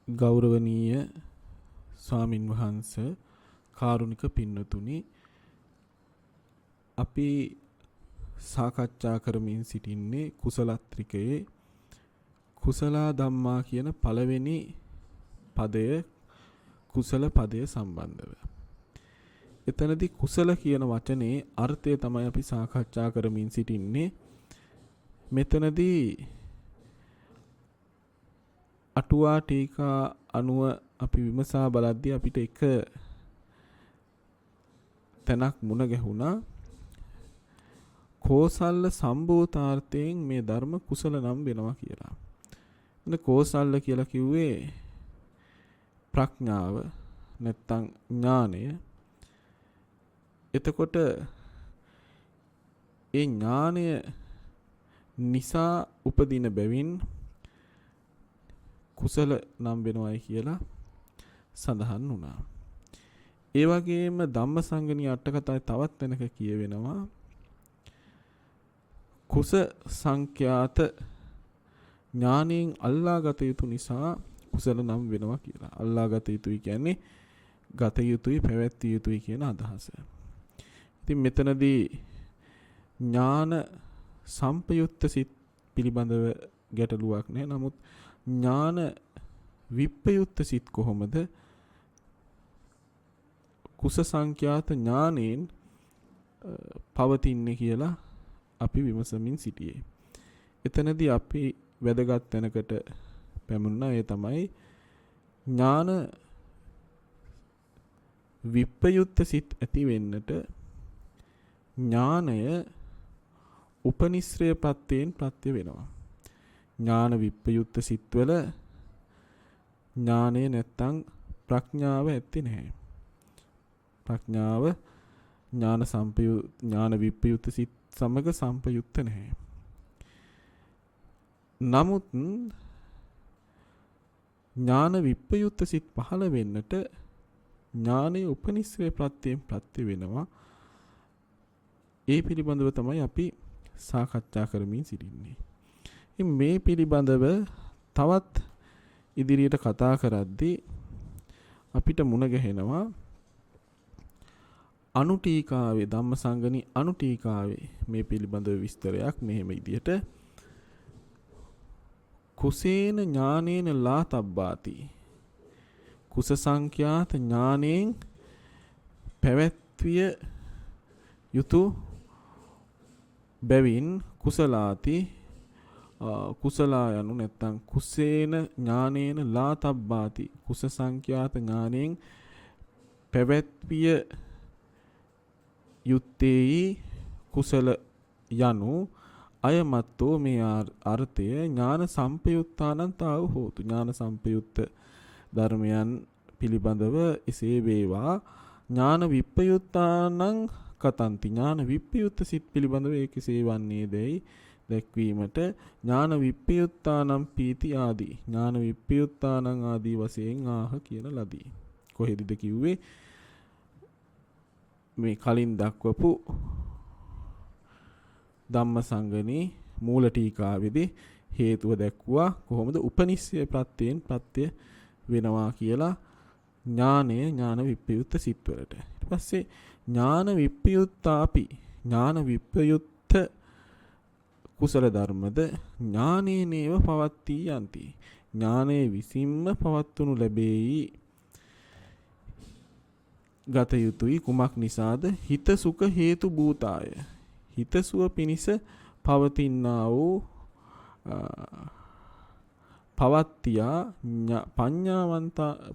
ගෞරවනීය ස්වාමින් වහන්සේ කාරුණික පින්නතුනි අපි සාකච්ඡා කරමින් සිටින්නේ කුසලත්‍රිකයේ කුසල ධම්මා කියන පළවෙනි පදය කුසල පදය සම්බන්ධව. එතනදී කුසල කියන වචනේ අර්ථය තමයි අපි සාකච්ඡා කරමින් සිටින්නේ. මෙතනදී අටුවා ටීකා අනුව අපි විමසා බලද්දී අපිට එක තැනක් මුණ ගැහුණා. කෝසල්ල සම්භූතාර්ථයෙන් මේ ධර්ම කුසල නම් වෙනවා කියලා. එතන කෝසල්ල කියලා කිව්වේ ප්‍රඥාව නැත්තම් ඥානය. එතකොට ඒ ඥානය නිසා උපදින බැවින් කුසල නම් වෙනවයි කියලා සඳහන් වුණා. ඒ වගේම ධම්මසංගණී අට කතාවේ තවත් තැනක කියවෙනවා කුස සංඛ්‍යාත ඥානයෙන් අල්ලාගත යුතු නිසා කුසල නම් වෙනවා කියලා. අල්ලාගත යුතුයි කියන්නේ ගත යුතුයි පැවැත්විය යුතුයි කියන අදහස. ඉතින් මෙතනදී ඥාන සම්පයුක්ත සිත් පිළිබඳව ගැටලුවක් නැහැ. නමුත් ඥාන විප්පයුක්ත සිත් කොහොමද කුස සංඛ්‍යාත ඥානෙන් පවතින්නේ කියලා අපි විමසමින් සිටියේ. එතනදී අපි වැදගත් තැනකට පැමුණා. ඒ තමයි ඥාන විප්පයුක්ත සිත් ඇති වෙන්නට ඥානය උපනිශ්‍රය ප්‍රත්‍යයෙන් ප්‍රත්‍ය වෙනවා. ඥාන විප්පයුක්ත සිත්වල ඥානය නැත්තම් ප්‍රඥාව ඇත්තේ නැහැ. ප්‍රඥාව ඥාන විප්පයුක්ත සිත් සමග සම්පයුක්ත නැහැ. නමුත් ඥාන විප්පයුක්ත සිත් පහළ වෙන්නට ඥානයේ උපනිශ්‍රේ ප්‍රත්‍යයෙන් ප්‍රත්‍ය වෙනවා. ඒ පිළිබඳව තමයි අපි සාකච්ඡා කරමින් සිටින්නේ. මේ පිළිබඳව තවත් ඉදිරියට කතා කරද්දී අපිට මුණ ගැහෙනවා අනුටීකාවේ ධම්මසංගණී අනුටීකාවේ මේ පිළිබඳව විස්තරයක් මෙහෙම විදිහට කුසේන ඥානේන ලාතබ්බාති කුස සංඛ්‍යාත ඥානෙන් පැවැත්විය යුතු බැවින් කුසලාති කුසලා යනු නැත්තම් කුසේන ඥානේන ලාතබ්බාති කුස සංඛ්‍යාත ඥානෙන් පැවැත්විය යුත්තේයි කුසල යනු අයමත්තෝ මේ අර්ථය ඥාන සම්පයුත්තානං තාව හෝතු. ඥාන සම්පයුත්ත ධර්මයන් පිළිබඳව එසේ වේවා. ඥාන විප්පයුත්තානං කතන්ති ඥාන විප්පයුත්ත සිත් පිළිබඳව ඒ කෙසේ වන්නේ දැයි දැක්වීමට ඥාන විප්පයුත්තානම් පීති ආදී ඥාන විප්පයුත්තානං ආදී වශයෙන් ආහ කියන ලදී. කොහෙදද කිව්වේ? මේ කලින් දක්වපු ධම්මසංගණී මූල ටීකාවේදී හේතුව දැක්වුවා කොහොමද උපනිශ්‍රය ප්‍රත්‍යයෙන් ප්‍රත්‍ය වෙනවා කියලා ඥාන විප්පයුත්ත සිත්වලට. ඊට පස්සේ ඥාන විප්පයුත්තාපි ඥාන විප්පයුත්ත කුසල ධර්මද ඥානේනේව පවත්ති යන්ති. ඥානයේ විසින්ම පවත්වනු ලැබෙයි. ගත යුතුයි කුමක් නිසාද? හිත සුඛ හේතු භූතාය. හිත සුව පිනිස පවතිනා වූ පවත්තියා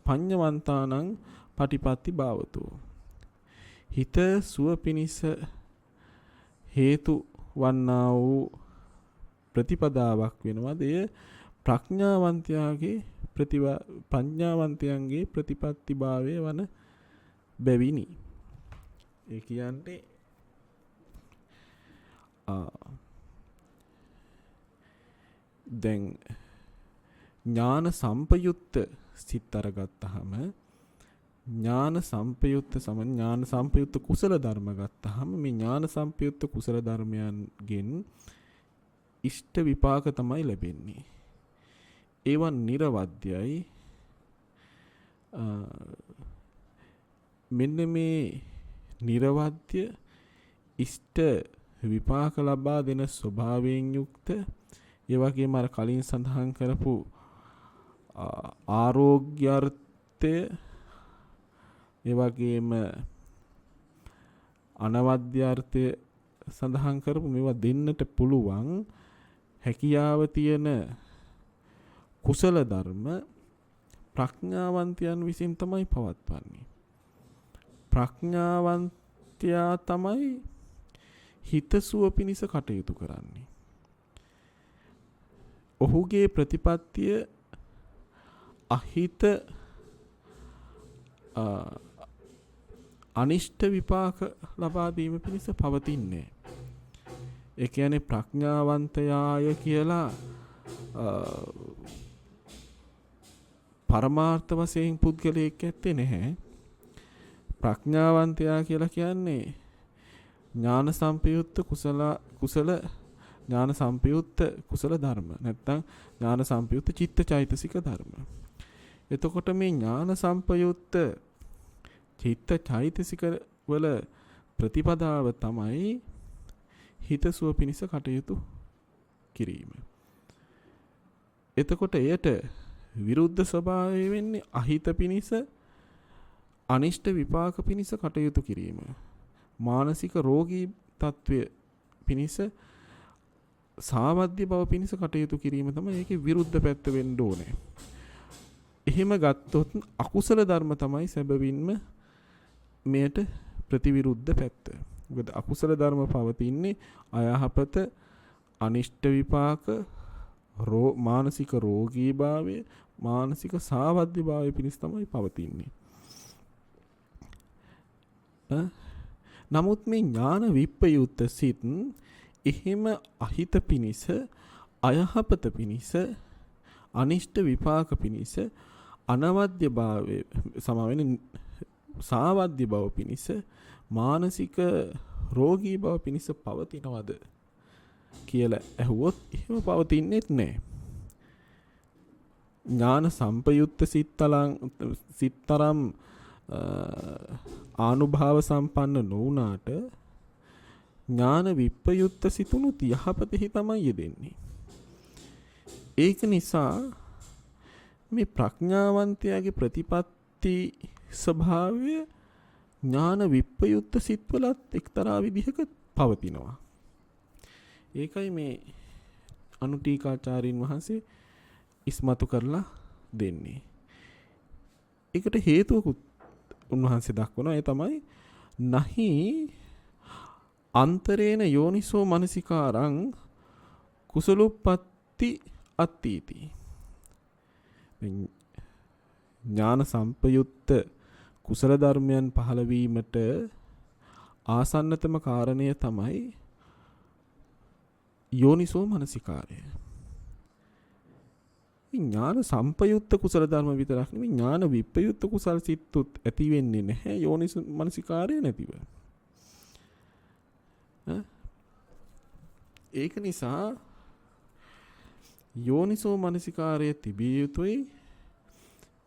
පඤ්ඤවන්තානං පටිපත්ති භාවතෝ. හිත සුව පිනිස හේතු වන්නා වූ ප්‍රතිපදාවක් වෙනවාද? එය ප්‍රඥාවන්තයන්ගේ ප්‍රතිපත්ති භාවය වන බැවිනි. ඒ කියන්නේ දැන් ඥාන සම්පයුක්ත සිත් අරගත්තාම ඥාන සම්පයුක්ත කුසල ධර්ම ගත්තාම මේ ඥාන සම්පයුක්ත කුසල ධර්මයන්ගෙන් ඉෂ්ට විපාක තමයි ලැබෙන්නේ. ඒවා නිර්වද්‍යයි මෙන්න මේ නිර්වද්‍ය ඉෂ්ට විපාක ලබා දෙන ස්වභාවයෙන් යුක්ත ඒ වගේම අර කලින් සඳහන් කරපු ආරෝග්‍යාර්ථය ඒ වගේම අනවද්‍යාර්ථය සඳහන් කරපු මේවා දෙන්නට පුළුවන් හැකියාව තියෙන කුසල ධර්ම ප්‍රඥාවන්තයන් විසින් තමයි පවත්වන්නේ. ප්‍රඥාවන්තයා තමයි හිතසුව පිණිස කටයුතු කරන්නේ. ඔහුගේ ප්‍රතිපත්තිය අහිත අනිෂ්ට විපාක ලබා දීම පිණිස පවතින්නේ. ඒ කියන්නේ ප්‍රඥාවන්තයාය කියලා පරමාර්ථ වශයෙන් පුද්ගලයෙක් ඇත්තේ නැහැ. ප්‍රඥාවන්තයා කියලා කියන්නේ ඥාන සම්පයුක්ත කුසල ඥාන සම්පයුක්ත කුසල ධර්ම. නැත්නම් ඥාන සම්පයුක්ත චිත්තචෛතසික ධර්ම. එතකොට මේ ඥාන සම්පයුක්ත චිත්තචෛතසික වල ප්‍රතිපදාව තමයි හිතසුව පිණිස කටයුතු කිරීම. එතකොට එයට විරුද්ධ ස්වභාවය වෙන්නේ අහිත පිණිස අනිෂ්ට විපාක පිණිස කටයුතු කිරීම. මානසික රෝගී තත්වය පිණිස සාවද්‍ය බව පිණිස කටයුතු කිරීම තමයි ඒකේ විරුද්ධ පැත්ත වෙන්න ඕනේ. එහෙම ගත්තොත් අකුසල ධර්ම තමයි සැබවින්ම මෙයට ප්‍රතිවිරුද්ධ පැත්ත. මොකද අකුසල ධර්ම පවතින්නේ අයහපත, අනිෂ්ට විපාක, මානසික රෝගී භාවය, මානසික සාවද්‍ය භාවය පිණිස තමයි පවතින්නේ. නමුත් මේ ඥාන විප්පයුත්ත සිත් එහෙම අහිත පිණිස, අයහපත පිණිස, අනිෂ්ට විපාක පිණිස, අනවද්‍ය භාවය සමවෙන සාවද්‍ය බව පිණිස, මානසික රෝගී බව පිණිස පවතිනවද කියලා ඇහුවොත් එහෙම පවතින්නේත් නැහැ. ඥාන සම්පයුක්ත සිත්තරම් ආනුභාව සම්පන්න නොවුනාට ඥාන විප්පයුක්ත සිතුනුත් යහපතෙහි තමයි යෙදෙන්නේ. ඒක නිසා මේ ප්‍රඥාවන්තයාගේ ප්‍රතිපත්ති ස්වභාවය ඥාන විප්පයුක්ත සිත්වලත් එක්තරා විදිහක පවතිනවා. ඒකයි මේ අනුටීකාචාරින් වහන්සේ ඉස්මතු කරලා දෙන්නේ. ඒකට හේතුවකුත් උන්වහන්සේ දක්වනවා. ඒ තමයි නහි අන්තරේන යෝනිසෝ මනසිකාරං කුසලුප්පත්ති අත්ථීති. ඥාන සම්පයුක්ත කුසල ධර්මයන් පහළ වීමට ආසන්නතම කාරණය තමයි යෝනිසෝ මනසිකාරය. ඥාන සම්පයුක්ත කුසල ධර්ම විතරක් නෙමෙයි ඥාන විප්පයුක්ත කුසල සිත්තුත් ඇති වෙන්නේ නැහැ යෝනිසෝ මනසිකාරය නැතිව. ඒක නිසා යෝනිසෝ මනසිකාරය තිබිය යුතුයි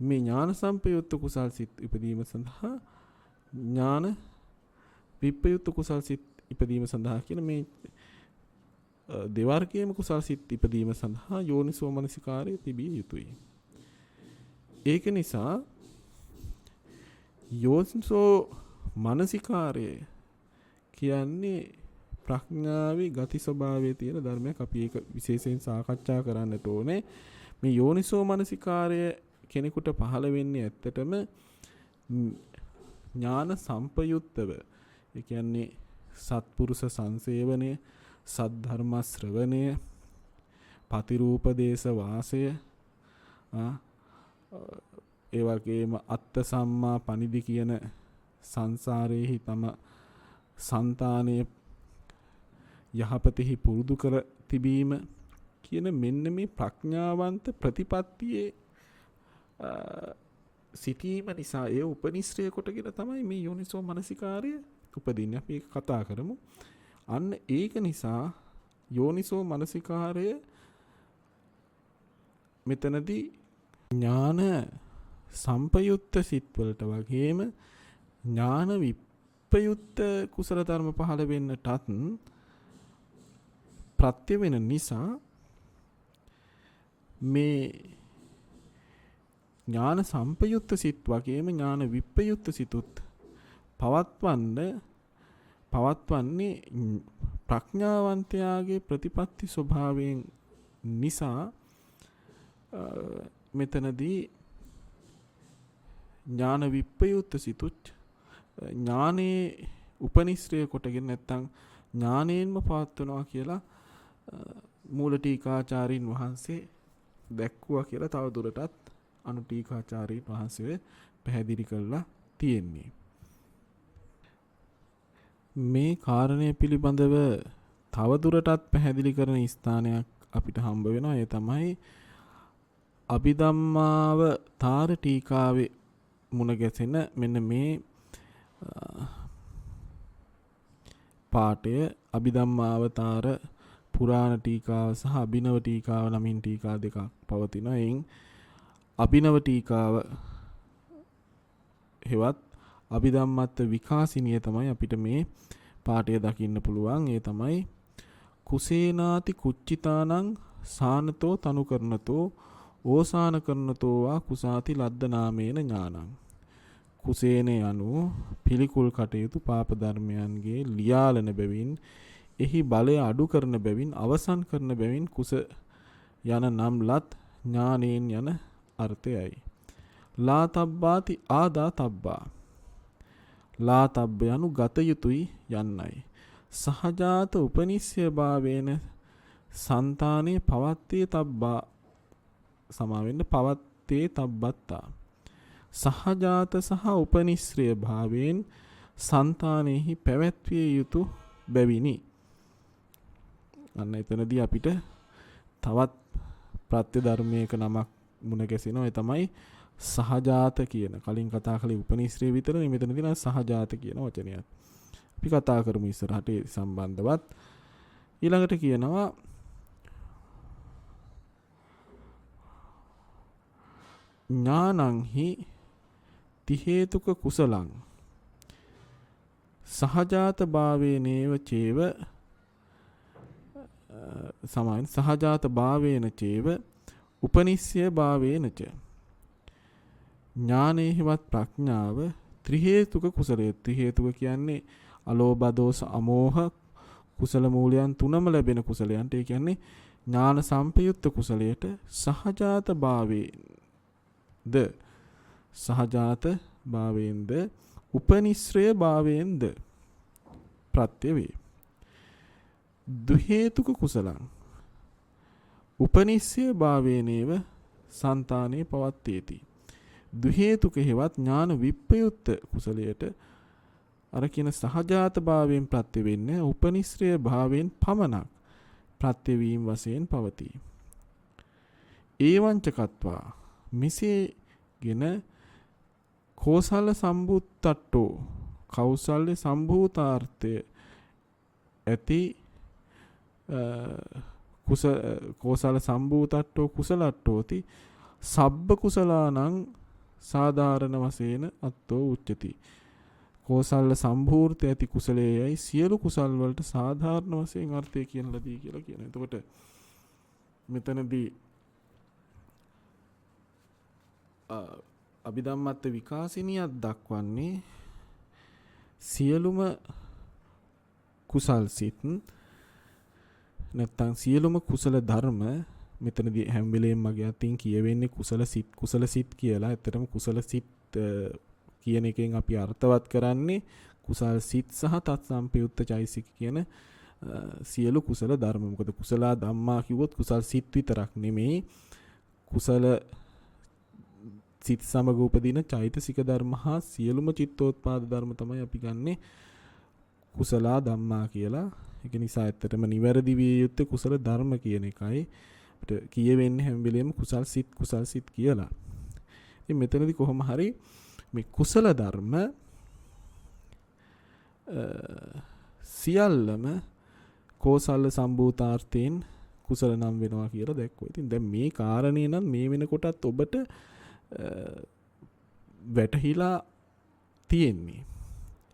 මේ ඥාන සම්පයුක්ත කුසල් සිත් ඉපදීම සඳහා ඥාන විප්පයුක්ත කුසල් සිත් ඉපදීම සඳහා කියන මේ දෙවර්ගයේම කුසල් සිත් ඉපදීම සඳහා යෝනිසෝ මනසිකාරය තිබිය යුතුයි. ඒක නිසා යෝනිසෝ මනසිකාරය කියන්නේ ප්‍රඥාවේ ගති ස්වභාවයේ තියෙන ධර්මයක්. අපි ඒක විශේෂයෙන් සාකච්ඡා කරන්නට ඕනේ. මේ යෝනිසෝ මනසිකාරය කෙනෙකුට පහළ වෙන්නේ ඇත්තටම ඥාන සම්පයුක්තව. ඒ කියන්නේ සත්පුරුෂ සංසේවනය, සද්ධර්ම ශ්‍රවණය, පතිරූපදේශ වාසය, ඒ වගේම අත්ත සම්මා පනිදි කියන සංසාරයේහි තම సంతානයේ යහපතෙහි පුරුදු කර තිබීම කියන මෙන්න මේ ප්‍රඥාවන්ත ප්‍රතිපත්තියේ සිටීම නිසා ඒ උපනිශ්‍රය කොටගෙන තමයි මේ යෝනිසෝ මනසිකාරය උපදින්නේ. අපි ඒක කතා කරමු. අන්න ඒක නිසා යෝනිසෝ මනසිකාරය මෙතනදී ඥාන සම්පයුත්ත සිත් වලට වගේම ඥාන විප්පයුත්ත කුසල ධර්ම පහළ වෙන්නටත් ප්‍රත්‍ය වෙන නිසා මේ ඥාන සම්පයුත්ත සිත් වගේම ඥාන විප්පයුත්ත සිතුත් පවත්වන්නේ ප්‍රඥාවන්තයාගේ ප්‍රතිපත්ති ස්වභාවයෙන් නිසා මෙතනදී ඥාන විප්පයුත්ත සිතුත් ඥානයේ උපනිශ්‍රය කොටගෙන නැත්තම් ඥානයෙන්ම පවත්වනවා කියලා මූල ටීකාචාරීන් වහන්සේ දැක්වුවා කියලා තව දුරටත් අනු ටීකාචාරීන් වහන්සේ පැහැදිලි කරලා තියෙන්නේ. මේ කාරණය පිළිබඳව තව දුරටත් පැහැදිලි කරන ස්ථානයක් අපිට හම්බ වෙනවා. ඒ තමයි අභිධම්මාව තාර ටීකාවේ මුණ ගැසෙන මෙන්න මේ පාඨය අභිධම්මාවතාර පුරාණ ටීකාව සහ අභිනව ටීකාව නමින් ටීකා දෙකක් පවතිනවා. එයින් අභිනව ටීකාව හෙවත් අභිධම්මත්ත විකාසිනිය තමයි අපිට මේ පාඨය දකින්න පුළුවන්. ඒ තමයි කුසේනාති කුච්චිතානං සානතෝ තනු කරනතෝ ඕසාන කරනතෝ වා කුසාති ලද්ද නාමේන ඥානං. කුසේනේ යනු පිළිකුල් කටයුතු පාප ධර්මයන්ගේ ලියාලන බැවින් එහි බලය අඩු කරන බැවින් අවසන් කරන බැවින් කුස යන නම්ලත් ඥානයෙන් යන අර්ථයයි. ලාතබ්බාති ආදාතබ්බා. ලාතබ්බ යනු ගත යුතුයි යන්නයි. සහජාත උපනිශ්‍ය භාවේන సంతානේ පවත්තේ තබ්බා සමාවෙන්න පවත්තේ තබ්බත්තා. සහජාත සහ උපනිශ්‍රය භාවයෙන් సంతානෙහි පැවැත්විය යුතු බැවිනි. අන්න එතනදී අපිට තවත් ප්‍රත්‍ය ධර්මයක නමක් මුණ ගැසෙනවා. ඒ තමයි සහජාත කියන. කලින් කතා කළේ උපනිශ්‍රය විතරනේ. මෙතනදී නම් සහජාත කියන වචනයත් අපි කතා කරමු ඉස්සරහට සම්බන්ධවත්. ඊළඟට කියනවා ඥානං හි ති හේතුක කුසලං සහජාත භාවේනේව චේව සමාන සහජාත භාවේන චේව උපනිශ්‍ය භාවේනච. ඥානේහිවත් ප්‍රඥාව ත්‍රි හේතුක කුසලයේ. ත්‍රි හේතුක කියන්නේ අලෝභ දෝස අමෝහ කුසල මූලයන් තුනම ලැබෙන කුසලයන්ට. ඒ කියන්නේ ඥාන සම්පයුක්ත කුසලයට සහජාත භාවේන්ද සහජාත භාවයෙන්ද උපනිශ්‍රය භාවයෙන්ද ප්‍රත්‍ය වේ. දුහේතුක කුසලං උපනිශ්‍රය භාවේනේව సంతානේ පවත්තේති. දුහේතුක හේවත් ඥාන විප්පයුත්ත කුසලයට අර කියන සහජාත භාවයෙන් ප්‍රත්‍ය වෙන්නේ උපනිශ්‍රය භාවයෙන් පමණක් ප්‍රත්‍ය වීම වශයෙන් පවතී. ඒවංචකත්වා මිසේගෙන කෝසල සම්බුත්තට්ටෝ කෞසල්‍ය සම්භූතාර්ථය ඇති කෝසල සම්භූතට්ටෝ කුසලට්ටෝති සබ්බ කුසලානං සාධාරණ වශයෙන් අත්තෝ උච්චති. කෝසල්ල සම්භූර්ත ඇති කුසලයයි සියලු කුසල් වලට සාධාරණ වශයෙන් අර්ථය කියන ලදී කියලා කියනවා. එතකොට මෙතනදී අභිධම්මත්ත විකාසිනියක් දක්වන්නේ සියලුම කුසල් සිත් නැත්තම් සියලුම කුසල ධර්ම මෙතනදී හැම වෙලේම මගේ අතින් කියවෙන්නේ කුසල සිත් කියලා. ඇත්තටම කුසල සිත් කියන එකෙන් අපි අර්ථවත් කරන්නේ කුසල් සිත් සහ තත් සම්පයුක්ත චෛසික කියන සියලු කුසල ධර්ම. මොකද කුසල ධම්මා කිව්වොත් කුසල් සිත් විතරක් නෙමෙයි. කුසල සිත් සමග උපදින චෛතසික ධර්ම හා සියලුම චිත්තෝත්පාද ධර්ම තමයි අපි ගන්නෙ කුසල ධම්මා කියලා. ඒක නිසා ඇත්තටම නිවැරදි විය යුත්තේ කුසල ධර්ම කියන එකයි. අපිට කියවෙන්නේ හැම වෙලෙම කුසල් සිත් කියලා. ඉතින් මෙතනදී කොහොම හරි මේ කුසල ධර්ම සියල්ලම කෝසල සම්භූතාර්ථයෙන් කුසල නම් වෙනවා කියලා දැක්වුවා. ඉතින් දැන් මේ කාරණේ නම් මේ වෙනකොටත් ඔබට වැටහිලා තියෙන්නේ.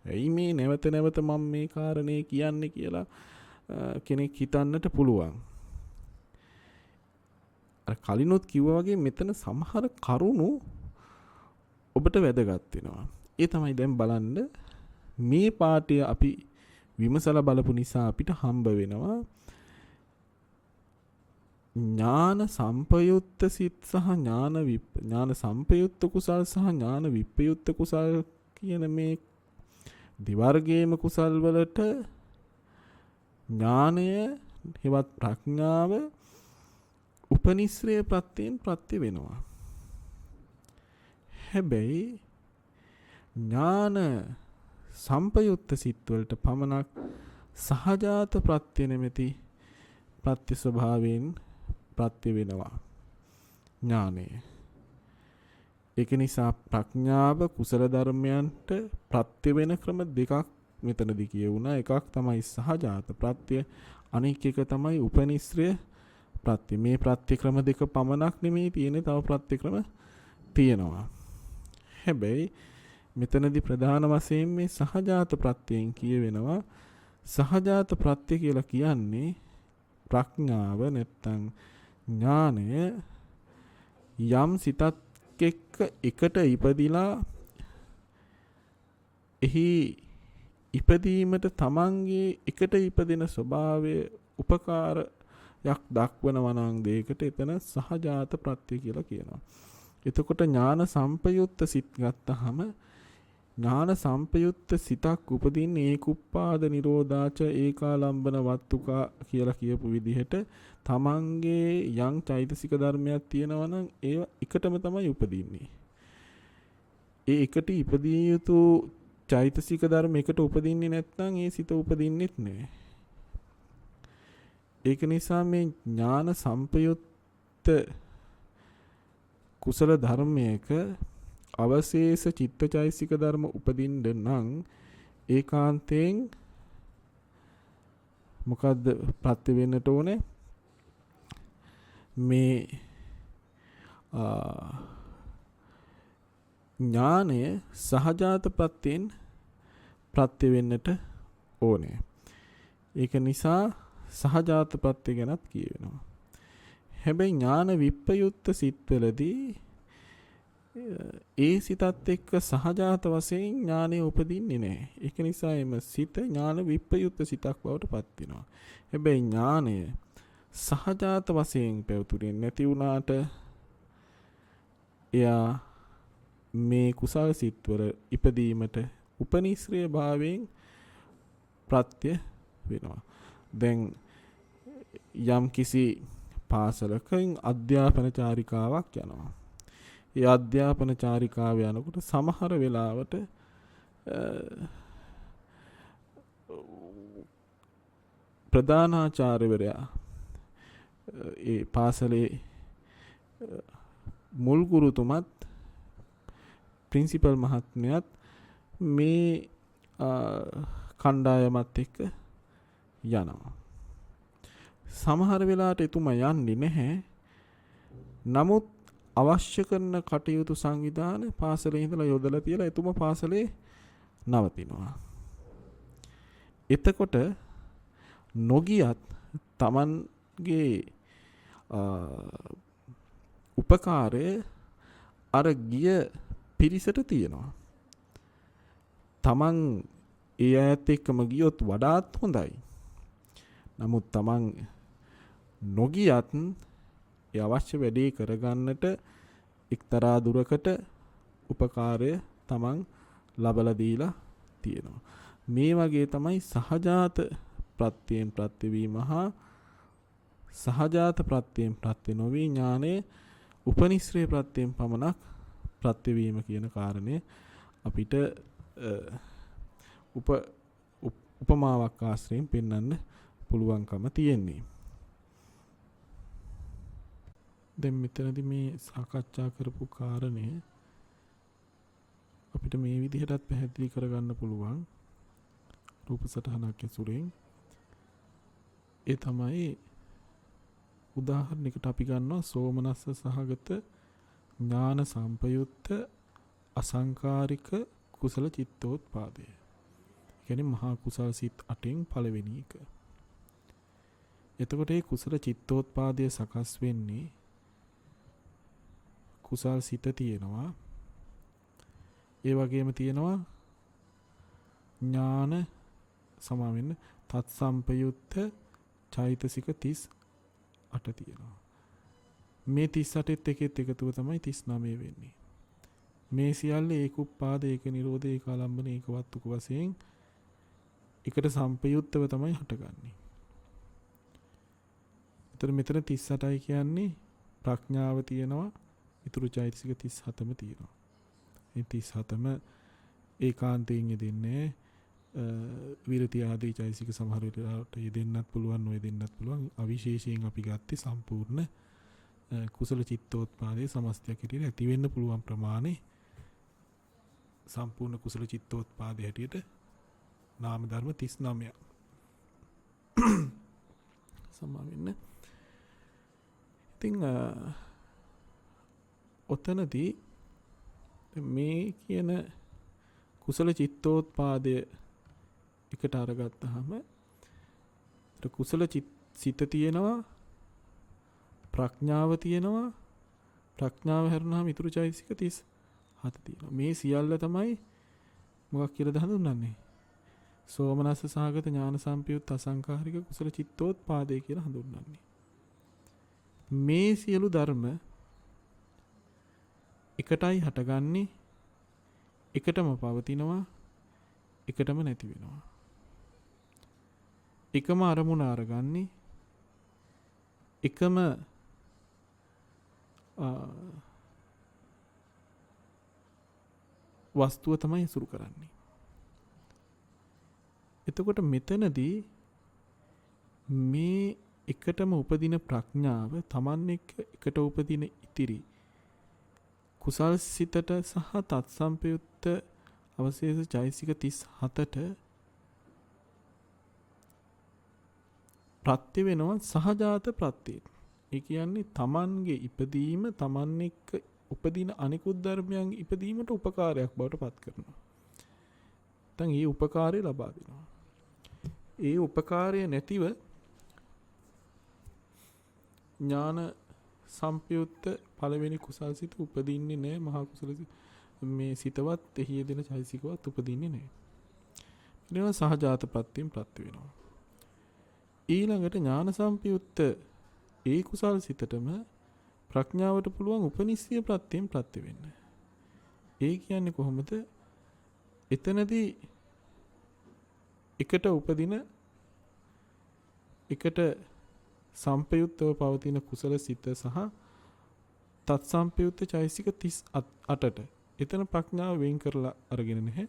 ඇයි මේ නැවත නැවත මම මේ කාරණේ කියන්නේ කියලා කෙනෙක් හිතන්නට පුළුවන්. අර කලිනුත් කිව්වා වගේ මෙතන සමහර කරුණු ඔබට වැදගත් වෙනවා. ඒ තමයි දැන් බලන්න මේ පාඩය අපි විමසලා බලපු නිසා අපිට හම්බ වෙනවා ඥාන සම්පයුත්ත සිත් සහ ඥාන සම්පයුත්ත කුසල් සහ ඥාන විප්‍රයුත්ත කුසල් කියන මේ දිවර්ගයේම කුසල් වලට ඥානය හෙවත් ප්‍රඥාව උපනිශ්‍රේ ප්‍රත්‍යයෙන් ප්‍රත්‍ය වෙනවා. හැබැයි ඥාන සම්පයුත්ත සිත් වලට පමණක් සහජාත ප්‍රත්‍ය නැමැති ප්‍රත්‍ය ස්වභාවයෙන් ප්‍රත්‍ය වෙනවා ඥානය. ඒක නිසා ප්‍රඥාව කුසල ධර්මයන්ට ප්‍රත්‍ය වෙන ක්‍රම දෙකක් මෙතනදී කියවුණා. එකක් තමයි සහජාත ප්‍රත්‍ය, අනෙක් එක තමයි උපනිශ්‍රය ප්‍රත්‍ය. මේ ප්‍රත්‍ය ක්‍රම දෙක පමණක් නෙමෙයි තියෙන්නේ, තව ප්‍රත්‍ය ක්‍රම තියෙනවා. හැබැයි මෙතනදී ප්‍රධාන වශයෙන් මේ සහජාත ප්‍රත්‍යයෙන් කියවෙනවා. සහජාත ප්‍රත්‍ය කියලා කියන්නේ ප්‍රඥාව නැත්තම් ඥානය යම් සිතක් එක්ක එකට ඉපදිලා එහි ඉපදීමට තමන්ගේ එකට ඉපදෙන ස්වභාවය උපකාරයක් දක්වනවා නම් දෙයකට එතන සහජාත ප්‍රත්‍ය කියලා කියනවා. එතකොට ඥාන සම්පයුත්ත සිත් ගත්තහම ඥාන සම්පයුත්ත සිතක් උපදින්නේ ඒකුප්පාද නිරෝධාච ඒකාලම්බන වත්තුකා කියලා කියපු විදිහට තමන්ගේ යම් චෛතසික ධර්මයක් තියෙනවා නම් ඒව එකටම තමයි උපදින්නේ. ඒ එකට ඉපදිය යුතු චෛතසික ධර්ම එකට උපදින්නේ නැත්නම් ඒ සිත උපදින්නෙත් නෑ. ඒක නිසා මේ ඥාන සම්පයුත්ත කුසල ධර්මයක අවශේෂ චිත්තචෛසික ධර්ම උපදින්න නම් ඒකාන්තයෙන් මොකද්ද ප්‍රත්‍ය වෙන්නට ඕනේ? මේ ඥානය සහජාත ප්‍රත්‍යයෙන් ප්‍රත්‍ය වෙන්නට ඕනේ. ඒක නිසා සහජාත ප්‍රත්‍ය ගැනත් කියවෙනවා. හැබැයි ඥාන විප්‍රයුක්ත සිත්වලදී ඒ සිතත් එක්ක සහජාත වශයෙන් ඥානය උපදින්නේ නැහැ. ඒක නිසා එම සිත ඥාන විප්‍රයුක්ත සිතක් බවට පත් වෙනවා. හැබැයි ඥානය සහජාත වශයෙන් පැවතුරෙන්නේ නැති වුණාට එයා මේ කුසල සිත්වල ඉපදීමට උපනිශ්‍රේ භාවයෙන් ප්‍රත්‍ය වෙනවා. දැන් යම් කිසි පාසලකින් අධ්‍යාපන චාරිකාවක් යනවා. ඒ අධ්‍යාපන චාරිකාව යනකොට සමහර වෙලාවට ප්‍රධානාචාර්යවරයා ඒ පාසලේ මුල් ගුරුතුමත් ප්‍රින්සිපල් මහත්මයාත් මේ කණ්ඩායමත් එක්ක යනවා. සමහර වෙලාවට එතුමා යන්නේ නැහැ. නමුත් අවශ්‍ය කරන කටයුතු සංවිධාන පාසලේ ඉඳලා යොදලා තියලා එතුමා පාසලේ නවතිනවා. එතකොට නොගියත් Tamanගේ උපකාරය අර ගිය පිරිසට තියෙනවා. Taman ඒ ඈත් එක්කම ගියොත් වඩාත් හොඳයි. නමුත් Taman නොගියත් ඒ අවශ්‍ය වැඩේ කරගන්නට එක්තරා දුරකට උපකාරය Taman ලබලා දීලා තියෙනවා. මේ වගේ තමයි සහජාත ප්‍රත්‍යයෙන් ප්‍රත්‍යවීම හා සහජාත ප්‍රත්‍යයෙන් ප්‍රත්‍ය නොවී ඥානයේ උපනිශ්‍රේ ප්‍රත්‍යයෙන් පමණක් ප්‍රත්‍යවීම කියන කාරණය අපිට උපමාවක් ආශ්‍රයෙන් පෙන්වන්න පුළුවන්කම තියෙන්නේ. දැන් මෙතනදී මේ සාකච්ඡා කරපු කාරණය අපිට මේ විදිහටත් පැහැදිලි කරගන්න පුළුවන් රූප සටහනක් ඇසුරෙන්. ඒ තමයි උදාහරණයකට අපි ගන්නවා සෝමනස්ස සහගත ඥාන සම්පයුත්ත අසංකාරික කුසල චිත්තෝත්පාදය. කියන්නේ මහා කුසල සිත් 8න් පළවෙනි එක. එතකොට මේ කුසල චිත්තෝත්පාදය සකස් වෙන්නේ කුසල් සිත තියෙනවා. ඒ වගේම තියෙනවා ඥාන සමාවෙන්න තත් සම්පයුත්ත චෛතසික 38 තියෙනවා. මේ 38ත් එකෙත් එකතුව තමයි 39 වෙන්නේ. මේ සියල්ල ඒකුප්පාද ඒක නිරෝධ ඒක ආලම්බන ඒක වත්තුක වශයෙන් එකට සම්පයුත්තව තමයි හටගන්නේ. ඒතර මෙතන 38යි කියන්නේ ප්‍රඥාව තියෙනවා. ඊතුරු චෛතසික 37ම තියෙනවා. මේ 37ම ඒකාන්තයෙන් යෙදෙන්නේ විරති ආදී චෛතසික සමහර වෙලාවට යෙදෙන්නත් පුළුවන් නොයෙදෙන්නත් පුළුවන්. අවිශේෂයෙන් අපි ගත්තේ සම්පූර්ණ කුසල චිත්තෝත්පාදයේ සමස්තයක් හැටියට ඇති වෙන්න පුළුවන් ප්‍රමාණය සම්පූර්ණ කුසල චිත්තෝත්පාදයේ හැටියට නාම ධර්ම 39ක් සමා වෙන්න. ඉතින් ඔතනදී මේ කියන කුසල චිත්තෝත්පාදය එකට අරගත්තාම කුසල සිත තියෙනවා, ප්‍රඥාව තියෙනවා. ප්‍රඥාව හැරුණාම ඊතුරු චෛතසික 37 තියෙනවා. මේ සියල්ල තමයි මොකක් කියලාද හඳුන්වන්නේ? සෝමනස්ස සහගත ඥාන සම්පයුත් අසංකාරික කුසල චිත්තෝත්පාදය කියලා හඳුන්වන්නේ. මේ සියලු ධර්ම එකටයි හටගන්නේ, එකටම පවතිනවා, එකටම නැති වෙනවා. එකම අරමුණ අරගන්නේ, එකම වස්තුව තමයි සුරු කරන්නේ. එතකොට මෙතනදී මේ එකටම උපදින ප්‍රඥාව තමන් එකට උපදින ඉතිරි කුසල් සිතට සහ තත්සම්පයුත්ත අවශේෂ චෛතසික 37ට ප්‍රත්‍ය වෙනවා සහජාත ප්‍රත්‍යය. ඒ කියන්නේ තමන්ගේ ඉපදීම තමන් එක්ක උපදින අනිකුත් ධර්මයන්ගේ ඉපදීමට උපකාරයක් බවට පත් කරනවා. නැත්නම් ඒ උපකාරය ලබා දෙනවා. ඒ උපකාරය නැතිව ඥාන සම්පයුත්ත පළවෙනි කුසල් සිත උපදින්නේ නැහැ. මහා කුසල මේ සිතවත් එහි යෙදෙන චෛතසිකවත් උපදින්නේ නැහැ. ඊළඟ සහජාත ප්‍රත්‍යයෙන් ප්‍රත්‍ය වෙනවා. ඊළඟට ඥාන සම්පයුත්ත ඒ කුසල් සිතටම ප්‍රඥාවට පුළුවන් උපනිශ්‍රය ප්‍රත්‍යයෙන් ප්‍රත්‍ය වෙන්න. ඒ කියන්නේ කොහොමද? එතනදී එකට උපදින එකට සම්පයුත්තව පවතින කුසල සිත සහ තත් සම්පයුත්ත චෛතසික 38ට එතන ප්‍රඥාව වෙන් කරලා අරගෙන නැහැ.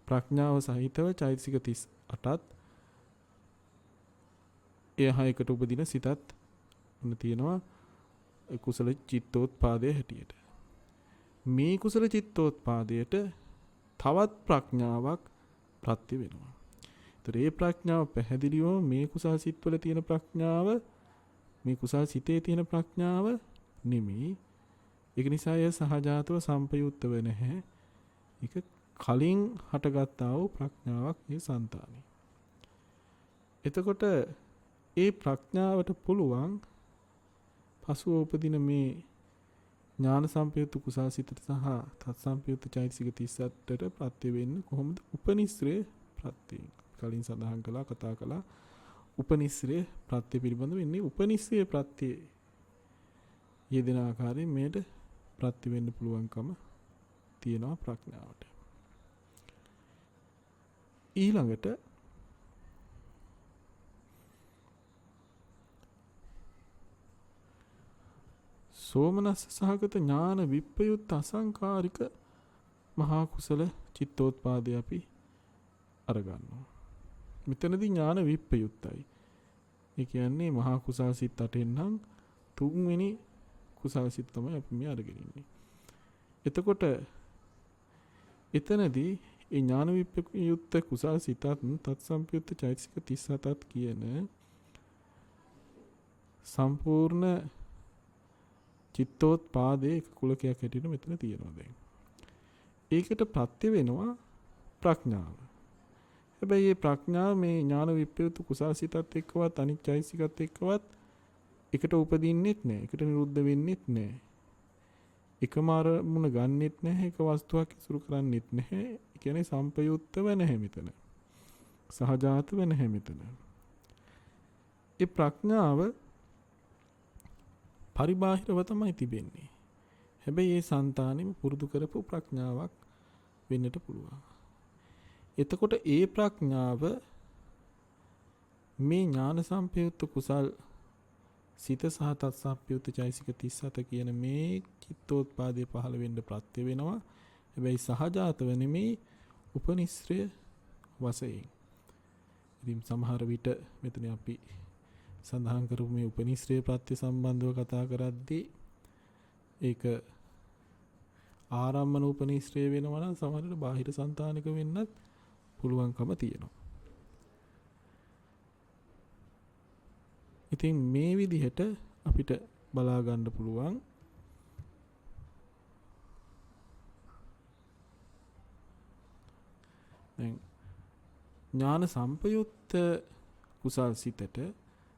ප්‍රඥාව සහිතව චෛතසික 38ත් එහා එකට උපදින සිතත් තියෙනවා කුසල චිත්තෝත්පාදයේ හැටියට. මේ කුසල චිත්තෝත්පාදයට තවත් ප්‍රඥාවක් ප්‍රත්‍ය වෙනවා. ඒතර ඒ ප්‍රඥාව පැහැදිලිවම මේ කුසල් සිත්වල තියෙන ප්‍රඥාව මේ කුසල් සිතේ තියෙන ප්‍රඥාව නෙමෙයි. ඒක නිසා එය සහජාතව සම්පයුක්ත වෙ නැහැ. ඒක කලින් හටගත්තා වූ ප්‍රඥාවක් මේ సంతානෙ. එතකොට ඒ ප්‍රඥාවට පුළුවන් පසුව උපදින මේ ඥාන සම්පයුක්ත කුසල් සිතට සහ තත් සම්පයුක්ත චෛතසික 38ට ප්‍රත්‍ය වෙන්නේ කොහොමද? උපනිශ්‍රේ ප්‍රත්‍යයෙන්. කලින් සඳහන් කළා කතා කළා උපනිශ්‍රේ ප්‍රත්‍ය පිළිබඳ වෙන්නේ උපනිශ්‍රේ ප්‍රත්‍ය යෙදෙන ආකාරයෙන් මේට ප්‍රත්‍ය වෙන්න පුළුවන්කම තියෙනවා ප්‍රඥාවට. ඊළඟට සෝමනස්ස සහගත ඥාන විප්පයුත් අසංකාරික මහා කුසල චිත්තෝත්පාදය අපි අරගන්නවා. මෙතනදී ඥාන විප්පයුත්තයි. ඒ කියන්නේ මහා කුසල් සිත් 8න් නම් තුන්වෙනි කුසල් සිත් තමයි අපි මේ අරගෙන ඉන්නේ. එතකොට එතනදී ඒ ඥාන විප්පයුත්ත කුසල් සිතත් තත් සම්පයුත්ත චෛතසික 37ත් කියන සම්පූර්ණ චිත්තෝත්පාදයේ කුලකයක් හැටියට මෙතන තියෙනවා දැන්. ඒකට ප්‍රත්‍ය වෙනවා ප්‍රඥාව. හැබැයි මේ ප්‍රඥාව මේ ඥාන විප්‍රයුක්ත කුසල් සිතත් එක්කවත් අනිත් චෛසිකත් එක්කවත් එකට උපදින්නෙත් නැහැ. එකට නිරුද්ධ වෙන්නෙත් නැහැ. එකම අරමුණ ගන්නෙත් නැහැ. එක වස්තුවක් ඉසුරු කරන්නෙත් නැහැ. ඒ කියන්නේ සම්පයුක්තව නැහැ මෙතන. සහජාතව නැහැ මෙතන. ඒ ප්‍රඥාව පරිබාහිරව තමයි තිබෙන්නේ. හැබැයි ඒ సంతානෙම පුරුදු කරපු ප්‍රඥාවක් වෙන්නට පුළුවන්. එතකොට ඒ ප්‍රඥාව මේ ඥාන සම්පයුක්ත කුසල් සිත සහ තත්සම්පයුක්ත චෛසික 37 කියන මේ චිත්තෝත්පාදයේ පහළ වෙන්න ප්‍රත්‍ය වෙනවා. හැබැයි සහජාතව නෙමේ උපනිශ්‍රය වශයෙන්. ඉතින් සමහර විට මෙතන අපි සඳහන් කරපු මේ උපනිශ්‍රය ප්‍රත්‍ය සම්බන්ධව කතා කරද්දී ඒක ආරම්මන උපනිශ්‍රය වෙනවා නම් සමහරවිට බාහිර సంతානික වෙන්නත් පුළුවන්කම තියෙනවා. ඉතින් මේ විදිහට අපිට බලා ගන්න පුළුවන් දැන් ඥාන සම්පයුක්ත කුසල් සිතට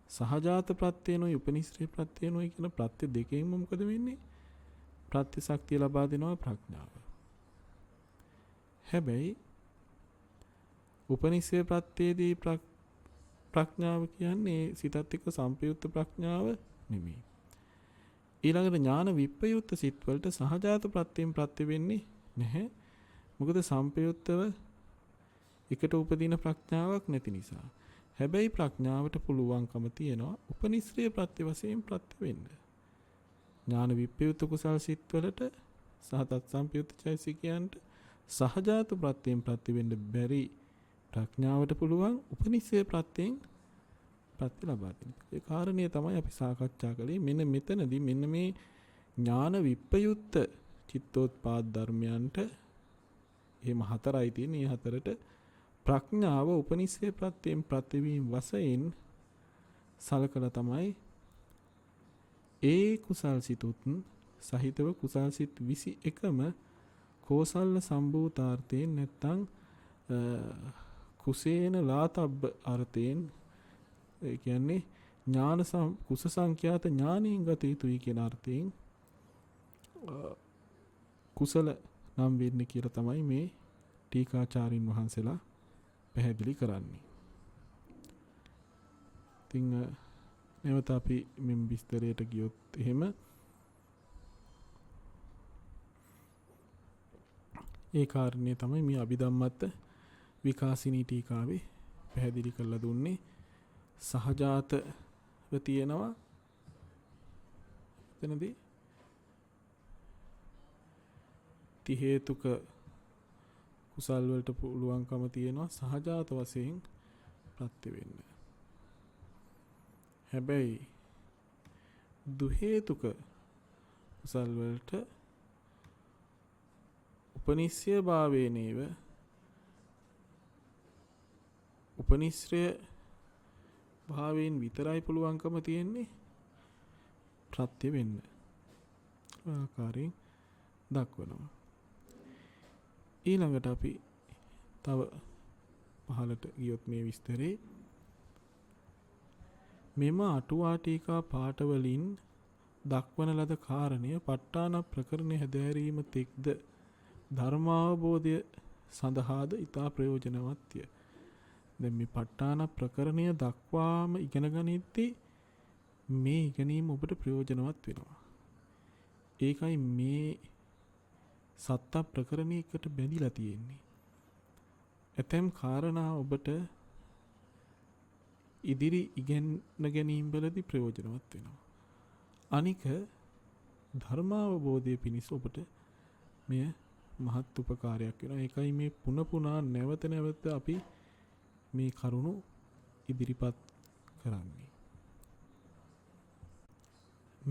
සහජාත ප්‍රත්‍යයනොයි උපනිශ්‍රේ ප්‍රත්‍යයනොයි කියන ප්‍රත්‍ය දෙකෙන්ම මොකද වෙන්නේ? ප්‍රත්‍ය ශක්තිය ලබා දෙනවා ප්‍රඥාව. හැබැයි උපනිශ්‍රේ ප්‍රත්‍යයේදී ප්‍රඥාව කියන්නේ සිතත් එක්ක සම්පයුක්ත ප්‍රඥාව නෙමෙයි. ඊළඟට ඥාන විප්‍රයුක්ත සිත් වලට සහජාත ප්‍රත්‍යයෙන් ප්‍රත්‍ය වෙන්නේ නැහැ. මොකද සම්පයුක්තව එකට උපදින ප්‍රඥාවක් නැති නිසා. හැබැයි ප්‍රඥාවට පුළුවන්කම තියෙනවා උපනිශ්‍රේ ප්‍රත්‍ය වශයෙන් ප්‍රත්‍ය වෙන්න. ඥාන විප්‍රයුක්ත කුසල් සිත් වලට සහ තත්සම්පයුක්ත චෛසිකයන්ට සහජාත ප්‍රත්‍යයෙන් ප්‍රත්‍ය වෙන්න බැරි ප්‍රඥාවට පුළුවන් උපනිශ්‍රේ ප්‍රත්‍යයෙන් ප්‍රත්‍ය ලබා දෙන්න. ඒ කාරණේ තමයි අපි සාකච්ඡා කළේ. මෙන්න මෙතනදී මෙන්න මේ ඥාන විප්‍රයුක්ත චිත්තෝත්පාද ධර්මයන්ට එහෙම හතරයි තියෙන. මේ හතරට ප්‍රඥාව උපනිශ්‍රේ ප්‍රත්‍යයෙන් ප්‍රතිවීම වශයෙන් සලකලා තමයි ඒ කුසල් සිතුත් සහිතව කුසල් සිත් 21ම කෝසල්ල සම්භූතාර්ථයෙන් නැත්තම් කුසේන ලාතබ්බ අර්ථයෙන් ඒ කියන්නේ ඥාන කුස සංඛ්‍යාත ඥානයෙන් ගත යුතුයි කියන අර්ථයෙන් කුසල නම් වෙන්නේ කියලා තමයි මේ ටීකාචාරින් වහන්සේලා පැහැදිලි කරන්නේ. ඉතින් නැවත අපි මෙම් විස්තරයට ගියොත් එහෙම ඒ කාරණේ තමයි මේ අභිධම්මත් විකාසිනී ටීකාවේ පැහැදිලි කරලා දුන්නේ. සහජාතව තියෙනවා එතනදී ති හේතුක කුසල් වලට පුළුවන්කම තියෙනවා සහජාත වශයෙන් ප්‍රත්‍ය වෙන්න. හැබැයි දු හේතුක කුසල් වලට උපනිශ්‍රය භාවේනේව උපනිශ්‍රය භාවයෙන් විතරයි පුළුවන්කම තියෙන්නේ ප්‍රත්‍ය වෙන්න. ආකාරයෙන් දක්වනවා. ඊළඟට අපි තව පහලට ගියොත් මේ විස්තරේ මෙම අටුවා ටීකා පාඨවලින් දක්වන ලද කාරණය ප ဋ ාණ ප්‍රකරණ හැදෑරීම තෙක්ද ධර්මාවබෝධය සඳහාද ඉතා ප්‍රයෝජනවත්ය. දැන් මේ ප ဋ ාණ ප්‍රකරණය දක්වාම ඉගෙන ගනිද්දී මේ ඉගෙනීම ඔබට ප්‍රයෝජනවත් වෙනවා. ඒකයි මේ සත්ත ප්‍රකරණයකට බැඳිලා තියෙන්නේ. ඇතැම් කාරණා ඔබට ඉදිරි ඉගෙන ගැනීම වලදී ප්‍රයෝජනවත් වෙනවා. අනික ධර්මාවබෝධය පිණිස ඔබට මෙය මහත් උපකාරයක් වෙනවා. ඒකයි මේ පුන පුනා නැවත නැවත අපි මේ කරුණු ඉදිරිපත් කරන්නේ.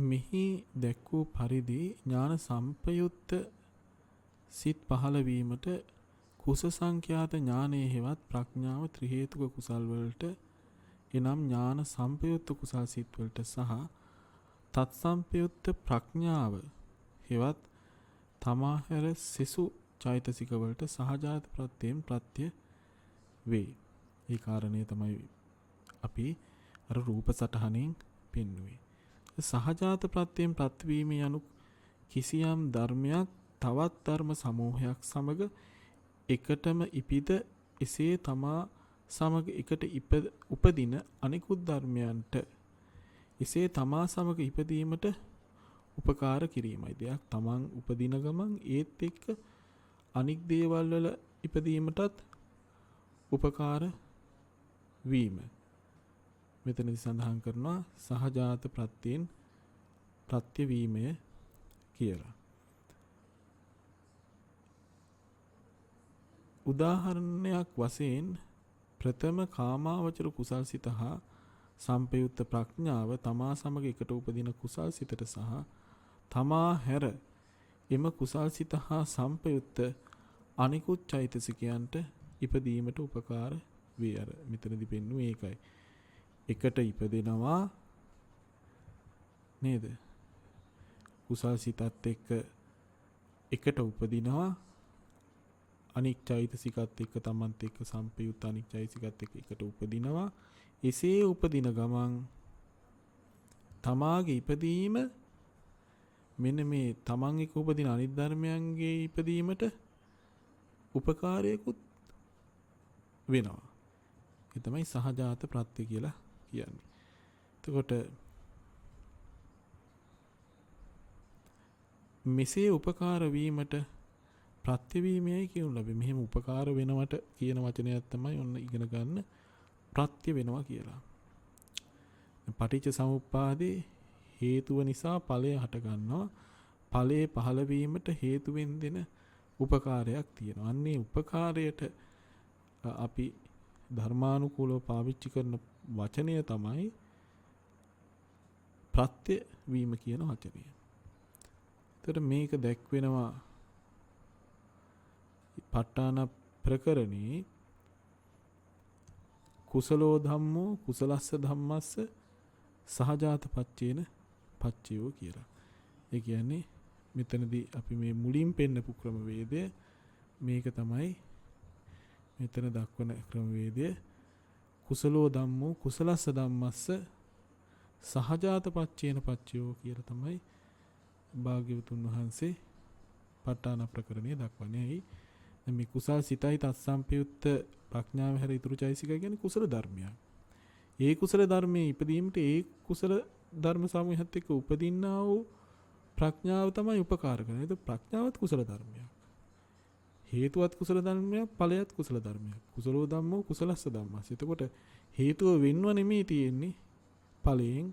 මෙහි දැක් වූ පරිදි ඥාන සම්පයුක්ත සිත් පහළ වීමට කුස සංඛ්‍යාත ඥානයේ හෙවත් ප්‍රඥාව ත්‍රි හේතුක කුසල් වලට එනම් ඥාන සම්පයුක්ත කුසල් සිත් වලට සහ තත් සම්පයුක්ත ප්‍රඥාව හෙවත් තමාහැර සෙසු චෛතසික වලට සහජාත ප්‍රත්‍යයෙන් ප්‍රත්‍ය වේ. ඒ කාරණේ තමයි අපි අර රූප සටහනෙන් පෙන්වුවේ. සහජාත ප්‍රත්‍යයෙන් ප්‍රත්‍යවීම යනු කිසියම් ධර්මයක් තවත් ධර්ම සමූහයක් සමග එකටම ඉපිද එසේ තමා සමග එකට උපදින අනිකුත් ධර්මයන්ට එසේ තමා සමග ඉපදීමට උපකාර කිරීමයි. දෙයක් තමන් උපදින ගමන් ඒත් එක්ක අනික් දේවල් වල ඉපදීමටත් උපකාර වීම. මෙතනදී සඳහන් කරනවා සහජාත ප්‍රත්‍යයෙන් ප්‍රත්‍යවීමය කියලා. උදාහරණයක් වශයෙන් ප්‍රථම කාමාවචර කුසල්සිත හා සම්පයුත්ත ප්‍රඥාව තමා සමග එකට උපදින කුසල්සිතට සහ තමා හැර එම කුසල්සිත හා සම්පයුත්ත අනිකුත් චෛතසිකයන්ට ඉපදීමට උපකාර වේ. අර මෙතනදී පෙන්වුවේ ඒකයි. එකට ඉපදෙනවා නේද? කුසල්සිතත් එක්ක එකට උපදිනවා අනික් චෛතසිකත් එක්ක තමන්ත් එක්ක සම්පයුත්ත අනික් චෛතසිකත් එක්ක එකට උපදිනවා. එසේ උපදින ගමන් තමාගේ ඉපදීම මෙන්න මේ තමන් එක්ක උපදින අනිත් ධර්මයන්ගේ ඉපදීමට උපකාරයකුත් වෙනවා. ඒ තමයි සහජාත ප්‍රත්‍ය කියලා කියන්නේ. එතකොට මෙසේ උපකාර වීමට ප්‍රත්‍යවීමයයි කියනු ලැබෙ. මෙහෙම උපකාර වෙනවට කියන වචනයක් තමයි ඔන්න ඉගෙන ගන්න ප්‍රත්‍ය වෙනවා කියලා. පටිච්ච සමුප්පාදේ හේතුව නිසා ඵලය හට ගන්නවා. ඵලයේ පහළ වීමට හේතුවෙන් දෙන උපකාරයක් තියෙනවා. අන්නේ උපකාරයට අපි ධර්මානුකූලව පාවිච්චි කරන වචනය තමයි ප්‍රත්‍ය වීම කියන වචනය. එතකොට මේක දැක්වෙනවා ප ဋ ාණ ප්‍රකරණේ කුසලෝ ධම්මෝ කුසලස්ස ධම්මස්ස සහජාත පච්චේන පච්චයෝ කියලා. ඒ කියන්නේ මෙතනදී අපි මේ මුලින් පෙන්නපු ක්‍රමවේදය මේක තමයි මෙතන දක්වන ක්‍රමවේදය. කුසලෝ ධම්මෝ කුසලස්ස ධම්මස්ස සහජාත පච්චේන පච්චයෝ කියලා තමයි භාග්‍යවතුන් වහන්සේ ප ဋ ාණ ප්‍රකරණයේ දක්වන්නේ. මේ කුසල් සිතයි තත්සම්පයුත්ත ප්‍රඥාව හැර ඉතුරු චෛසික කියන්නේ කුසල ධර්මයක්. ඒ කුසල ධර්මයේ ඉපදීමට ඒ කුසල ධර්ම සමූහයත් එක්ක උපදින්නා වූ ප්‍රඥාව තමයි උපකාර කරන්නේ. ඒක ප්‍රඥාවත් කුසල ධර්මයක්. හේතුවත් කුසල ධර්මයක්, ඵලයත් කුසල ධර්මයක්. කුසලෝ ධම්මෝ කුසලස්ස ධම්මස්. එතකොට හේතුව වෙන්ව නෙමෙයි තියෙන්නේ ඵලයෙන්.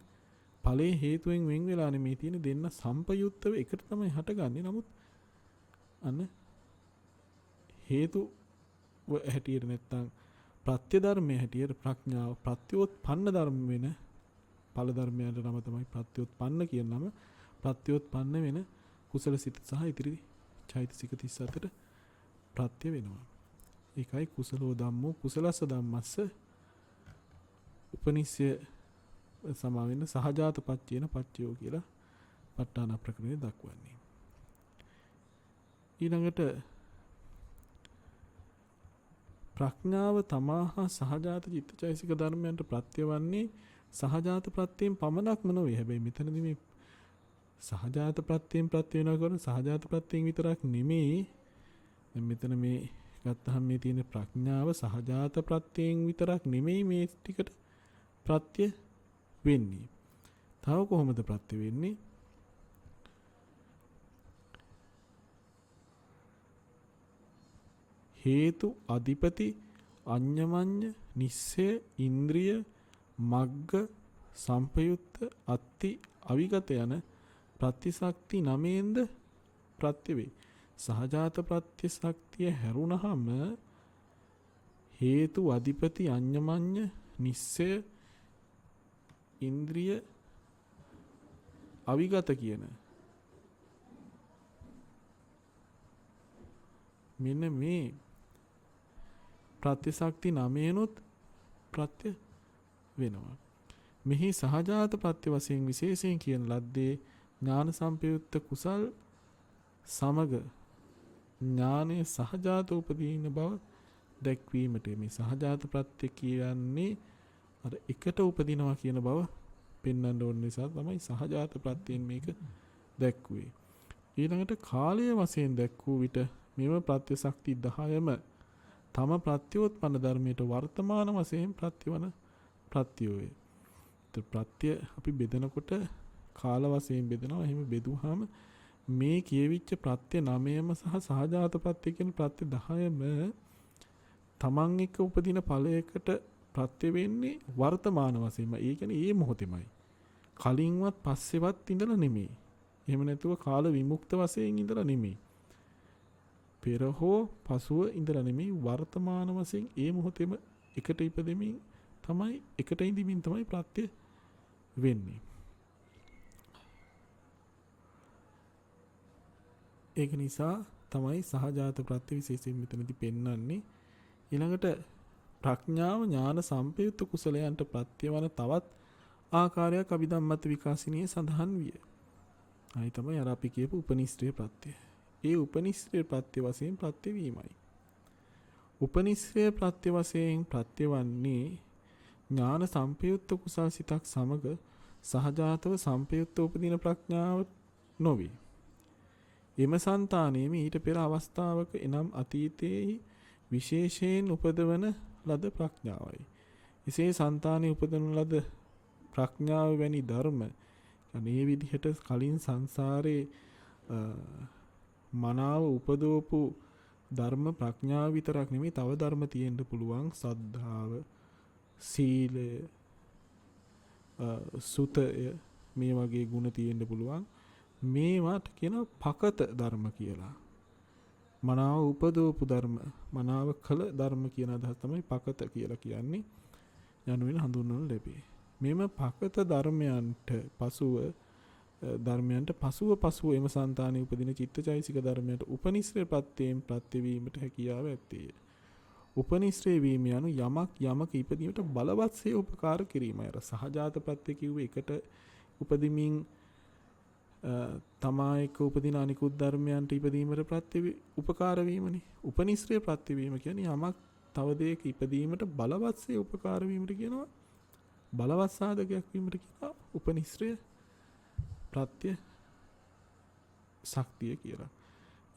ඵලයේ හේතුවෙන් වෙන් වෙලා නෙමෙයි තියෙන්නේ. දෙන්න සම්පයුත්තව එකට තමයි හටගන්නේ. නමුත් අන්න හේතු හැටියට නැත්තම් ප්‍රත්‍ය ධර්මයේ හැටියට ප්‍රඥාව ප්‍රත්‍යෝත්පන්න ධර්ම වෙන ඵල ධර්මයන්ට නම තමයි ප්‍රත්‍යෝත්පන්න කියන නම. ප්‍රත්‍යෝත්පන්න වෙන කුසල සිත සහ ඉතිරි චෛතසික 37ට ප්‍රත්‍ය වෙනවා. ඒකයි කුසලෝ ධම්මෝ කුසලස්ස ධම්මස්ස උපනිශ්‍ය සමාවෙන්න සහජාත පච්චේන පච්චයෝ කියලා ප ဋ ාණ ප්‍රකරණය දක්වන්නේ. ඊළඟට ප්‍රඥාව තමා හා සහජාත චිත්තචෛසික ධර්මයන්ට ප්‍රත්‍ය වන්නේ සහජාත ප්‍රත්‍යයෙන් පමණක්ම නොවේ. හැබැයි මෙතනදී මේ සහජාත ප්‍රත්‍යයෙන් ප්‍රත්‍ය වෙනවා කියන සහජාත ප්‍රත්‍යයෙන් විතරක් නෙමෙයි. දැන් මෙතන මේ ගත්තහම මේ තියෙන ප්‍රඥාව සහජාත ප්‍රත්‍යයෙන් විතරක් නෙමෙයි මේ ටිකට ප්‍රත්‍ය වෙන්නේ. තව කොහොමද ප්‍රත්‍ය වෙන්නේ? හේතු අධිපති අඤ්ඤමඤ්ඤ නිස්සය ඉන්ද්‍රිය මග්ග සම්පයුත්ත අත්ති අවිගත යන ප්‍රතිශක්ති නමෙන්ද ප්‍රත්‍ය වේ. සහජාත ප්‍රත්‍යශක්තිය හැරුණහම හේතු අධිපති අඤ්ඤමඤ්ඤ නිස්සය ඉන්ද්‍රිය අවිගත කියන මෙන්න මේ ප්‍රත්‍යශක්ති නමයනොත් ප්‍රත්‍ය වෙනවා. මෙහි සහජාත ප්‍රත්‍ය වශයෙන් විශේෂයෙන් කියන ලද්දේ ඥාන සම්පයුත්ත කුසල් සමග ඥානය සහජාත උපදින බව දැක්වීමට මේ සහජාත ප්‍රත්‍ය කියන්නේ අර එකට උපදිනවා කියන බව පෙන්වන්න ඕන නිසා තමයි සහජාත ප්‍රත්‍යයෙන් මේක දැක්ුවේ. ඊළඟට කාලය වශයෙන් දැක්වූ විට මෙම ප්‍රත්‍ය ශක්ති 10ම තම ප්‍රත්‍යෝත්පන්න ධර්මයට වර්තමාන වශයෙන් ප්‍රතිවන ප්‍රත්‍යෝය. ප්‍රත්‍ය අපි බෙදනකොට කාල වශයෙන් බෙදනවා. එහෙම බෙදුවාම මේ කියවිච්ච ප්‍රත්‍ය 9ම සහ සහජාත ප්‍රත්‍ය කියන ප්‍රත්‍ය 10ම තමන් එක්ක උපදින ඵලයකට ප්‍රත්‍ය වෙන්නේ වර්තමාන වශයෙන්ම. ඒ කියන්නේ ඒ මොහොතෙමයි. කලින්වත් පස්සෙවත් ඉඳලා නෙමෙයි. එහෙම නැතුව කාල විමුක්ත වශයෙන් ඉඳලා නෙමෙයි. පෙර හෝ පසුව ඉඳලා නෙමෙයි වර්තමාන වශයෙන් ඒ මොහොතේම එකට ඉපදෙමින් තමයි එකට ඉඳිමින් තමයි ප්‍රත්‍ය වෙන්නේ. ඒක නිසා තමයි සහජාත ප්‍රත්‍ය විශේෂයෙන් මෙතනදී පෙන්වන්නේ. ඊළඟට ප්‍රඥාව ඥාන සම්පයුක්ත කුසලයන්ට ප්‍රත්‍යවන තවත් ආකාරයක් අභිධම්මත් විකාශනයේ සඳහන් විය. ආයි තමයි අර අපි කියපු උපනිශ්‍රේ ප්‍රත්‍ය. ඒ උපනිශ්‍රේ ප්‍රත්‍ය වශයෙන් ප්‍රත්‍ය වීමයි. උපනිශ්‍රේ ප්‍රත්‍ය වශයෙන් ප්‍රත්‍යවන්නේ ඥාන සම්පයුක්ත කුසල් සිතක් සමග සහජාතව සම්පයුක්ත උපදින ප්‍රඥාව නොවේ. එම సంతානෙම ඊට පෙර අවස්ථාවක එනම් අතීතයේ විශේෂයෙන් උපදවන ලද ප්‍රඥාවයි. එසේ సంతානෙ උපදවන ලද ප්‍රඥාව වැනි ධර්ම මේ විදිහට කලින් සංසාරේ මනාව උපදවපු ධර්ම ප්‍රඥාව විතරක් නෙමෙයි තව ධර්ම තියෙන්න පුළුවන්. සද්ධාව, සීලය, සුතය මේ වගේ ගුණ තියෙන්න පුළුවන්. මේවට කියන පකත ධර්ම කියලා. මනාව උපදවපු ධර්ම, මනාව කළ ධර්ම කියන අදහස තමයි පකත කියලා කියන්නේ. යනුවෙන් හඳුන්වනු ලැබේ. මෙම පකත ධර්මයන්ට පසුව එම సంతානෙ උපදින චිත්තචෛසික ධර්මයට උපනිශ්‍රේ ප්‍රත්‍යයෙන් ප්‍රත්‍යවීමට හැකියාව ඇත්තේ. උපනිශ්‍රේ වීම යනු යමක ඉපදීමට බලවත්සේ උපකාර කිරීමයි. අර සහජාත ප්‍රත්‍ය කිව්වේ එකට උපදිමින් තමා එක්ක උපදින අනිකුත් ධර්මයන්ට ඉපදීමට ප්‍රත්‍ය උපකාර වීමනේ. උපනිශ්‍රේ ප්‍රත්‍යවීම කියන්නේ යමක් තව දෙයක ඉපදීමට බලවත්සේ උපකාර වීමට කියනවා. බලවත් සාධකයක් වීමට කියනවා උපනිශ්‍රේ ප්‍රත්‍ය ශක්තිය කියලා.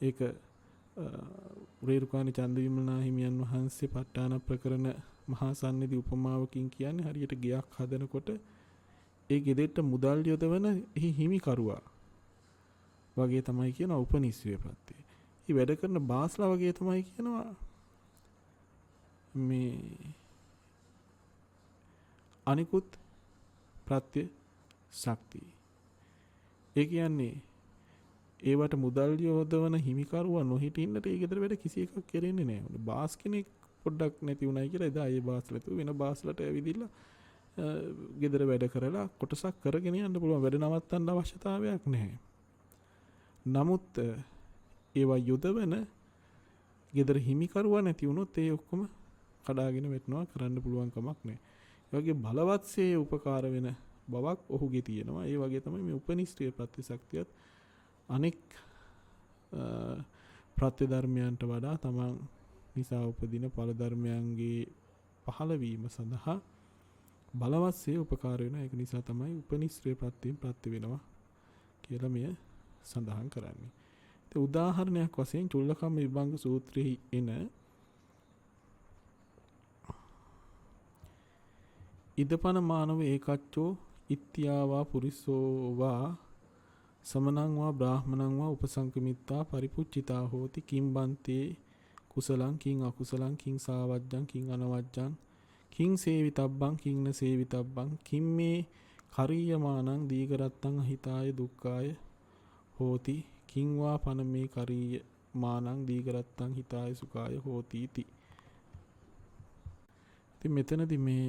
ඒක රේරුකාණී චන්දවිමලනා හිමියන් වහන්සේ ප ဋ ාණ ප්‍රකරණ මහා සම්නිධි උපමාවකින් කියන්නේ හරියට ගෙයක් හදනකොට ඒ ගෙදෙට්ට මුදල් යොදවන හිමිකරුවා වගේ තමයි කියන උපනිශ්‍රේ ප්‍රත්‍ය. මේ වැඩ කරන බාස්ලා වගේ තමයි කියනවා මේ අනිකුත් ප්‍රත්‍ය ශක්තිය. ඒ කියන්නේ ඒවට මුදල් යොදවන හිමිකරුවා නොහිටින්නට ඒ ගෙදර වැඩ කිසි එකක් කරන්නේ නැහැ. බාස් කෙනෙක් පොඩ්ඩක් නැති උනායි කියලා එදා ඒ බාස්ලා තු වෙන බාස්ලට ඇවිදින්න ගෙදර වැඩ කරලා කොටසක් කරගෙන යන්න පුළුවන්. වැඩ නවත්තන්න අවශ්‍යතාවයක් නැහැ. නමුත් ඒවා යොදවන ගෙදර හිමිකරුවා නැති වුණොත් ඒ ඔක්කොම කඩාගෙන වැටෙනවා. කරන්න පුළුවන් කමක් නැහැ. ඒ වගේ බලවත්සේ උපකාර වෙන බවක් ඔහුගේ තියෙනවා. ඒ වගේ තමයි මේ උපනිශ්‍රේ ප්‍රත්‍ය ශක්තියත් අනෙක් ප්‍රත්‍ය ධර්මයන්ට වඩා තමන් නිසා උපදින ඵල ධර්මයන්ගේ පහළ වීම සඳහා බලවත්සේ උපකාර වෙනවා. ඒක නිසා තමයි උපනිශ්‍රේ ප්‍රත්‍යයෙන් ප්‍රත්‍ය වෙනවා කියලා මෙය සඳහන් කරන්නේ. ඒ උදාහරණයක් වශයෙන් චුල්ලකම්ම විභංග සූත්‍රයේ එන ඉදපන මානව ඒකච්චෝ ඉත්‍යාවා පුරිසෝවා සමනං වා බ්‍රාහ්මණං වා උපසංකමිත්තා පරිපුච්චිතා හෝති කිම්බන්තේ කුසලං කිං අකුසලං කිං සාවජ්ජං කිං අනවජ්ජං කිං සේවිතබ්බං කිං න සේවිතබ්බං කිම් මේ කරීයමානං දීගරත්තං අහිතාය දුක්ඛාය හෝති කිං වා පන මේ කරීයමානං දීගරත්තං හිතාය සුඛාය හෝති ති. ඉතින් මෙතනදී මේ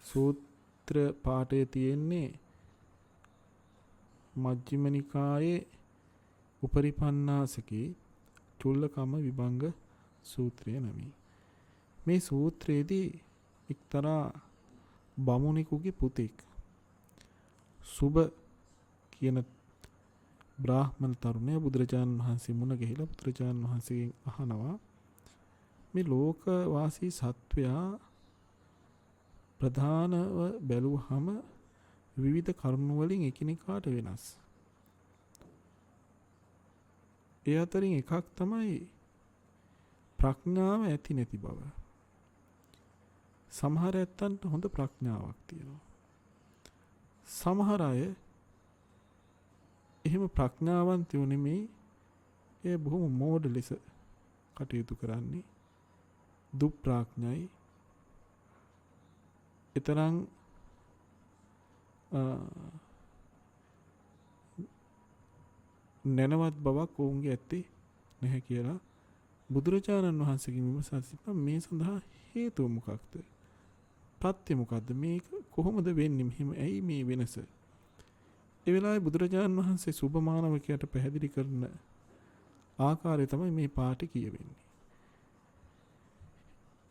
සූත්‍ර පාඨයේ තියෙන්නේ මජ්ක්‍ධිම නිකායේ උපරිපන්නාසකේ චුල්ලකම්ම විභංග සූත්‍රය නමි. මේ සූත්‍රයේදී එක්තරා බමුණෙකුගේ පුතෙක් සුබ කියන බ්‍රාහ්මණ තරුණයා බුදුරජාණන් වහන්සේ මුණ ගැහිලා බුදුරජාණන් වහන්සේගෙන් අහනවා මේ ලෝක වාසී සත්වයා ප්‍රධානව බැලුවහම විවිධ කරුණු වලින් එකිනෙකාට වෙනස්. ඒ අතරින් එකක් තමයි ප්‍රඥාව ඇති නැති බව. සමහර ඇත්තන්ට හොඳ ප්‍රඥාවක් තියෙනවා. සමහර අය එහෙම ප්‍රඥාවන්තයෝ නෙමෙයි, ඒ බොහොම මෝඩ ලෙස කටයුතු කරන්නේ. දුප්‍රඥයි. ඊතරම් නැනවත් බවක් ඔවුන්ගේ ඇත්තේ නැහැ කියලා බුදුරජාණන් වහන්සේගෙන් විමසා සිටිනවා. මේ සඳහා හේතුව මොකක්ද? ප්‍රත්‍ය මොකක්ද? මේක කොහොමද වෙන්නේ? මෙහෙම ඇයි මේ වෙනස? ඒ වෙලාවේ බුදුරජාණන් වහන්සේ සුභ මානවකයාට පැහැදිලි කරන ආකාරය තමයි මේ පාඨය කියවෙන්නේ.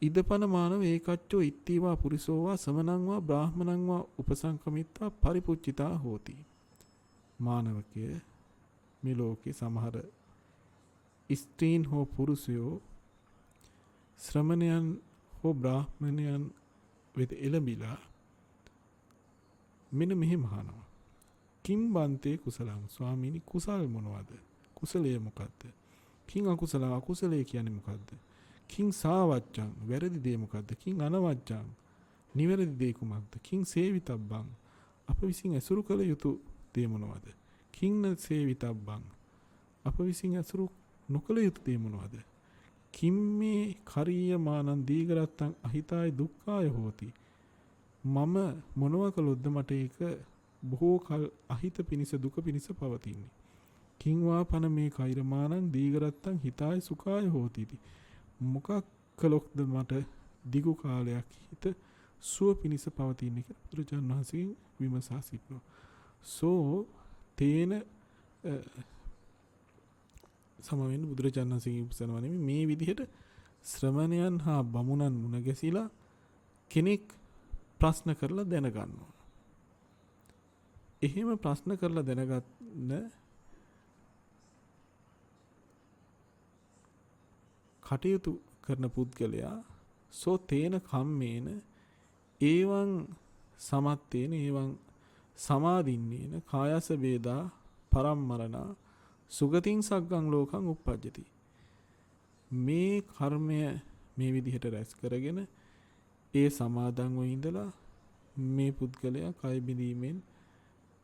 ඉදපන මානව ඒකච්චෝ ඉත්තීවා පුරිසෝවා සමනං වා බ්‍රාහ්මණං වා උපසංකමිත්වා පරිපුච්චිතා හෝති. මානවකය මේ ලෝකේ සමහර ස්ත්‍රීන් හෝ පුරුෂයෝ ශ්‍රමණයන් හෝ බ්‍රාහ්මණයන් වෙත එළඹිලා මෙන්න මෙහෙම අහනවා. කිම් බන්තේ කුසලං? ස්වාමීනි කුසල් මොනවද? කුසලය මොකද්ද? කිං අකුසල? අකුසලය කියන්නේ මොකද්ද? කිං සාවච්ඡං? වැරදි දේ මොකද්ද? කිං අනවච්ඡං? නිවැරදි දේ කුමක්ද? කිං සේවිතබ්බං? අප විසින් ඇසුරු කළ යුතු දේ මොනවද? කිං න සේවිතබ්බං? අප විසින් ඇසුරු නොකළ යුතු දේ මොනවද? කිම්මේ කරීයමානං දීගරත්තං අහිතාය දුක්ඛාය හෝති. මම මොනවා කළොත්ද මට ඒක බොහෝ කල අහිත පිනිස දුක පිනිස පවතින්නේ. කිංවා පන මේ කෛරමානං දීගරත්තං හිතාය සුඛාය හෝති. මොකක් කළොත්ද මට දිගු කාලයක් හිත සුව පිනිස පවතින්නේ කියලා බුදුරජාණන් වහන්සේ විමසා සිටිනවා. සෝ තේන සමවෙන්න බුදුරජාණන් වහන්සේ උපසනවා නෙමෙයි, මේ විදිහට ශ්‍රමණයන් හා බමුණන් මුණ ගැසිලා කෙනෙක් ප්‍රශ්න කරලා දැනගන්නවා. එහෙම ප්‍රශ්න කරලා දැනගන්න කටයුතු කරන පුද්ගලයා සෝ තේන කම්මේන ඒවං සමත්තේන ඒවං සමාදින්නේන කායස වේදා පරම්මරණා සුගතින් සග්ගං ලෝකං උප්පජ්ජති. මේ කර්මය මේ විදිහට රැස් කරගෙන ඒ සමාදන්ව ඉඳලා මේ පුද්ගලයා කය බිඳීමෙන්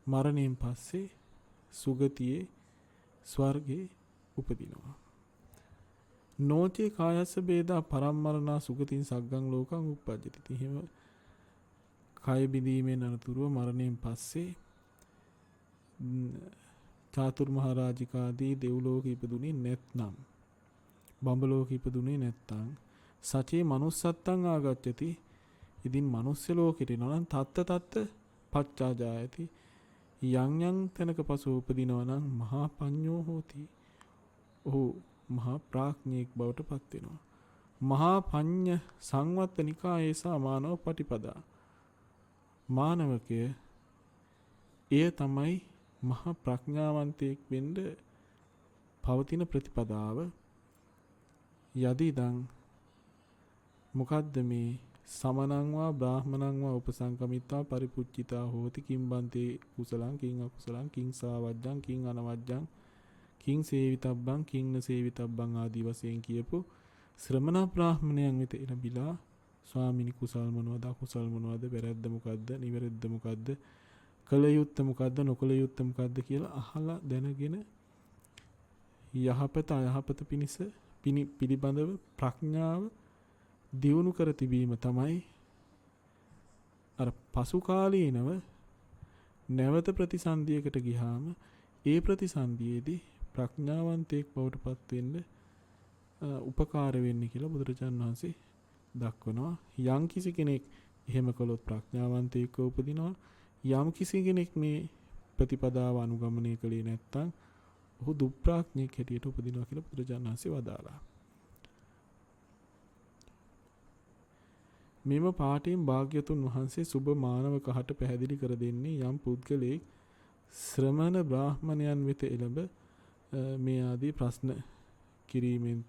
මරණයෙන් පස්සේ සුගතියේ ස්වර්ගයේ උපදිනවා. නෝචේ කායස්ස බේදා පරම්මරණා සුගතින් සග්ගං ලෝකං උප්පජ්ජති. එහෙම කය බිඳීමෙන් අනතුරුව මරණයෙන් පස්සේ චාතුර්මහරජිකාදී දෙව්ලෝක ඉපදුනේ නැත්නම්, බඹලෝක ඉපදුනේ නැත්නම් සචේ manussත්තං ආගච්ඡති. ඉතින් මනුස්ස ලෝකෙට එනවා නම් තත්ත පච්චාජායති. යම් යම් තැනක පසු උපදිනවා නම් මහා පඤ්ඤෝ හෝති. ඔහු මහා ප්‍රඥෙක් බවට පත් වෙනවා. මහා පඤ්ඤ සංවත්ත නිකායේසා මානව පටිපදා. මානවකය එය තමයි මහා ප්‍රඥාවන්තයෙක් වෙන්න පවතින ප්‍රතිපදාව. යදිදං මොකද්ද මේ සමනං වා බ්‍රාහ්මණං වා උපසංකමිත්වා පරිපුච්චිතා හෝති. කිම්බන්තේ කුසලං කිං අකුසලං කිං සාවජ්ජං කිං අනවජ්ජං කිං සේවිතබ්බං කිං න සේවිතබ්බං ආදී වශයෙන් කියපු ශ්‍රමණ බ්‍රාහ්මණයන් වෙත එළඹිලා ස්වාමිනී කුසල් මොනවද, අකුසල් මොනවද, වැරද්ද මොකද්ද, නිවැරද්ද මොකද්ද, කළ යුත්තේ මොකද්ද, නොකළ යුත්තේ මොකද්ද කියලා අහලා දැනගෙන යහපත අයහපත පිණිස පිළිබඳව ප්‍රඥාව දියුණු කර තිබීම තමයි අර පසු කාලීනව නැවත ප්‍රතිසන්දියකට ගියාම ඒ ප්‍රතිසන්දියේදී ප්‍රඥාවන්තයෙක් බවට පත් වෙන්න උපකාර වෙන්නේ කියලා බුදුරජාණන් වහන්සේ දක්වනවා. යම් කිසි කෙනෙක් එහෙම කළොත් ප්‍රඥාවන්තයෙක්ව උපදිනවා. යම් කිසි කෙනෙක් මේ ප්‍රතිපදාව අනුගමනය කළේ නැත්නම් ඔහු දුප්‍රඥෙක් හැටියට උපදිනවා කියලා බුදුරජාණන් වහන්සේ වදාළා. මෙම පාඨයෙන් භාග්‍යතුන් වහන්සේ සුබ මානවකහට පැහැදිලි කර දෙන්නේ යම් පුද්ගලයෙක් ශ්‍රමණ බ්‍රාහ්මණයන් වෙත එළඹ මේ ආදී ප්‍රශ්න කිරීමෙන්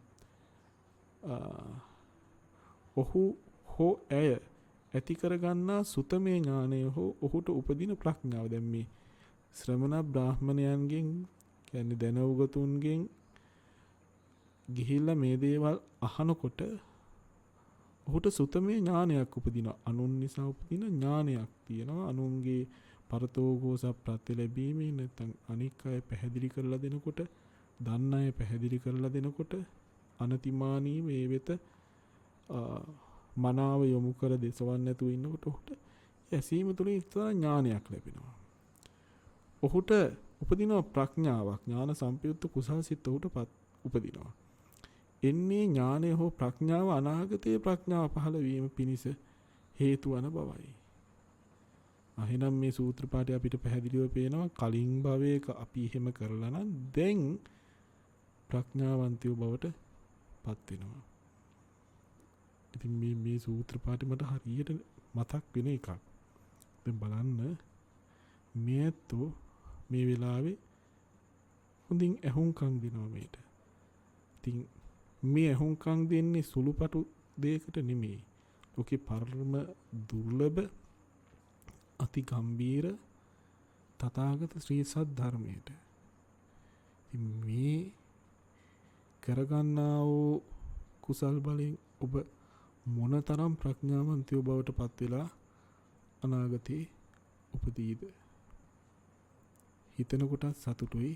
ඔහු හෝ ඇය ඇති කරගන්නා සුතමේ ඥානය හෝ ඔහුට උපදින ප්‍රඥාව. දැන් මේ ශ්‍රමණ බ්‍රාහ්මණයන්ගෙන් කියන්නේ දැනුගතුන්ගෙන් ගිහිල්ලා මේ දේවල් අහනකොට ඔහුට සුතමේ ඥානයක් උපදිනවා. අනුන් නිසා උපදින ඥානයක් තියෙනවා. අනුන්ගේ පරතෝගෝස ප්‍රත්‍ය ලැබීමේ නැත්නම් අනික් අය පැහැදිලි කරලා දෙනකොට, දන්න අය පැහැදිලි කරලා දෙනකොට අනතිමානී මේ වෙත මනාව යොමු කර දෙසවන්න නැතුව ඉන්නකොට ඔහුට ඇසීම තුළින් එක්තරා ඥානයක් ලැබෙනවා. ඔහුට උපදිනවා ප්‍රඥාවක්, ඥාන සම්පයුක්ත කුසල්සිත ඔහුට උපදිනවා. එන්නේ ඥානය හෝ ප්‍රඥාව අනාගතයේ ප්‍රඥාව පහළ වීම පිණිස හේතු වන බවයි. එහෙනම් මේ සූත්‍ර පාඨය අපිට පැහැදිලිව පේනවා කලින් භවයක අපි එහෙම කරලා නම් දැන් ප්‍රඥාවන්තයෝ බවට පත් වෙනවා. ඉතින් මේ සූත්‍ර පාඨය මට හරියට මතක් වෙන එකක්. දැන් බලන්න මේතෝ මේ වෙලාවේ හොඳින් ඇහුම්කන් දෙනවා මේට. ඉතින් මේ ඇහුම්කන් දෙන්නේ සුළුපටු දෙයකට නෙමෙයි. ලෝකේ පරම දුර්ලභ අති ගම්බීර තථාගත ශ්‍රී සත් ධර්මයට. ඉතින් මේ කරගන්නා වූ කුසල් බලෙන් ඔබ මොනතරම් ප්‍රඥාවන්තයෝ බවට පත් වෙලා අනාගතේ උපදීද? හිතන කොට සතුටුයි.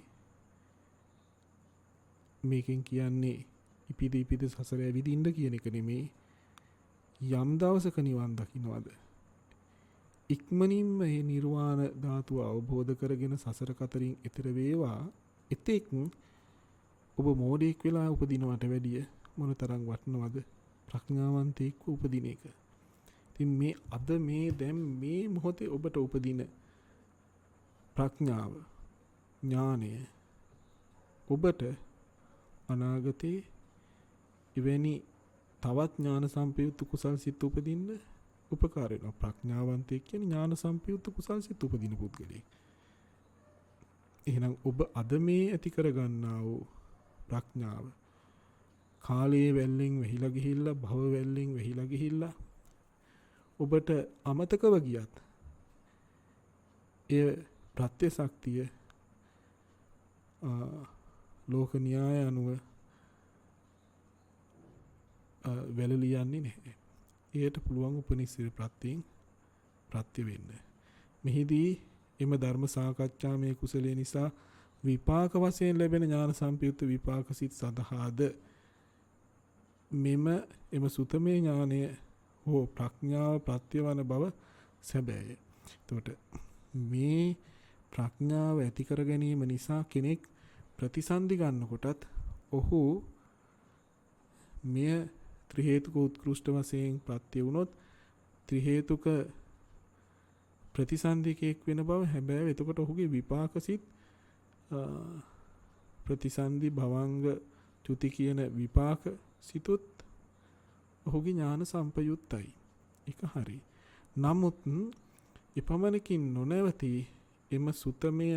මේකෙන් කියන්නේ ඉපිද සසර ඇවිදින්න කියන එක නෙමෙයි. යම් දවසක නිවන් දකින්නවද? ඉක්මනින්ම මේ නිර්වාණ ධාතුව අවබෝධ කරගෙන සසර කතරින් එතර වේවා. එතෙක් ඔබ මෝඩයෙක් වෙලා උපදිනවට වැඩිය මොනතරම් වටිනවද ප්‍රඥාවන්තයෙක් උපදින එක. ඉතින් මේ අද මේ දැන් මේ මොහොතේ ඔබට උපදින ප්‍රඥාව ඥානය ඔබට අනාගතේ එවැනි තවත් ඥාන සම්පයුක්ත කුසල් සිත් උපදින්න උපකාර වෙනවා. ප්‍රඥාවන්තයෙක් කියන්නේ ඥාන සම්පයුක්ත කුසල් සිත් උපදින පුද්ගලයෙක්. එහෙනම් ඔබ අද මේ ඇති කරගන්නා වූ ප්‍රඥාව කාලයේ වැල්ලෙන් වෙහිලා ගිහිල්ලා භව වැල්ලෙන් වෙහිලා ගිහිල්ලා ඔබට අමතකව ගියත් ඒ ප්‍රත්‍ය ශක්තිය ලෝක න්‍යාය අනුව වැළලියන්නේ නැහැ. එයට පුළුවන් උපනිශ්‍රේ ප්‍රත්‍යයෙන් ප්‍රත්‍ය වෙන්න. මෙහිදී එම ධර්ම සාකච්ඡා මේ කුසලයේ නිසා විපාක වශයෙන් ලැබෙන ඥාන සම්පයුක්ත විපාක සිත් සඳහාද මෙම එම සුතමේ ඥානය හෝ ප්‍රඥාව ප්‍රත්‍යවන බව සැබෑය. එතකොට මේ ප්‍රඥාව ඇති කර ගැනීම නිසා කෙනෙක් ප්‍රතිසන්දි ගන්නකොටත් ඔහු මෙය ත්‍රි හේතුක උත්කෘෂ්ඨ වශයෙන් ප්‍රත්‍ය වුණොත් ත්‍රි හේතුක ප්‍රතිසන්දිකයක් වෙන බව හැබැයි එතකොට ඔහුගේ විපාක සිත් ප්‍රතිසන්දි භවංග චුති කියන විපාක සිතුත් ඔහුගේ ඥාන සම්පයුත්තයි. ඒක හරි. නමුත් එපමණකින් නොනවති එම සුතමය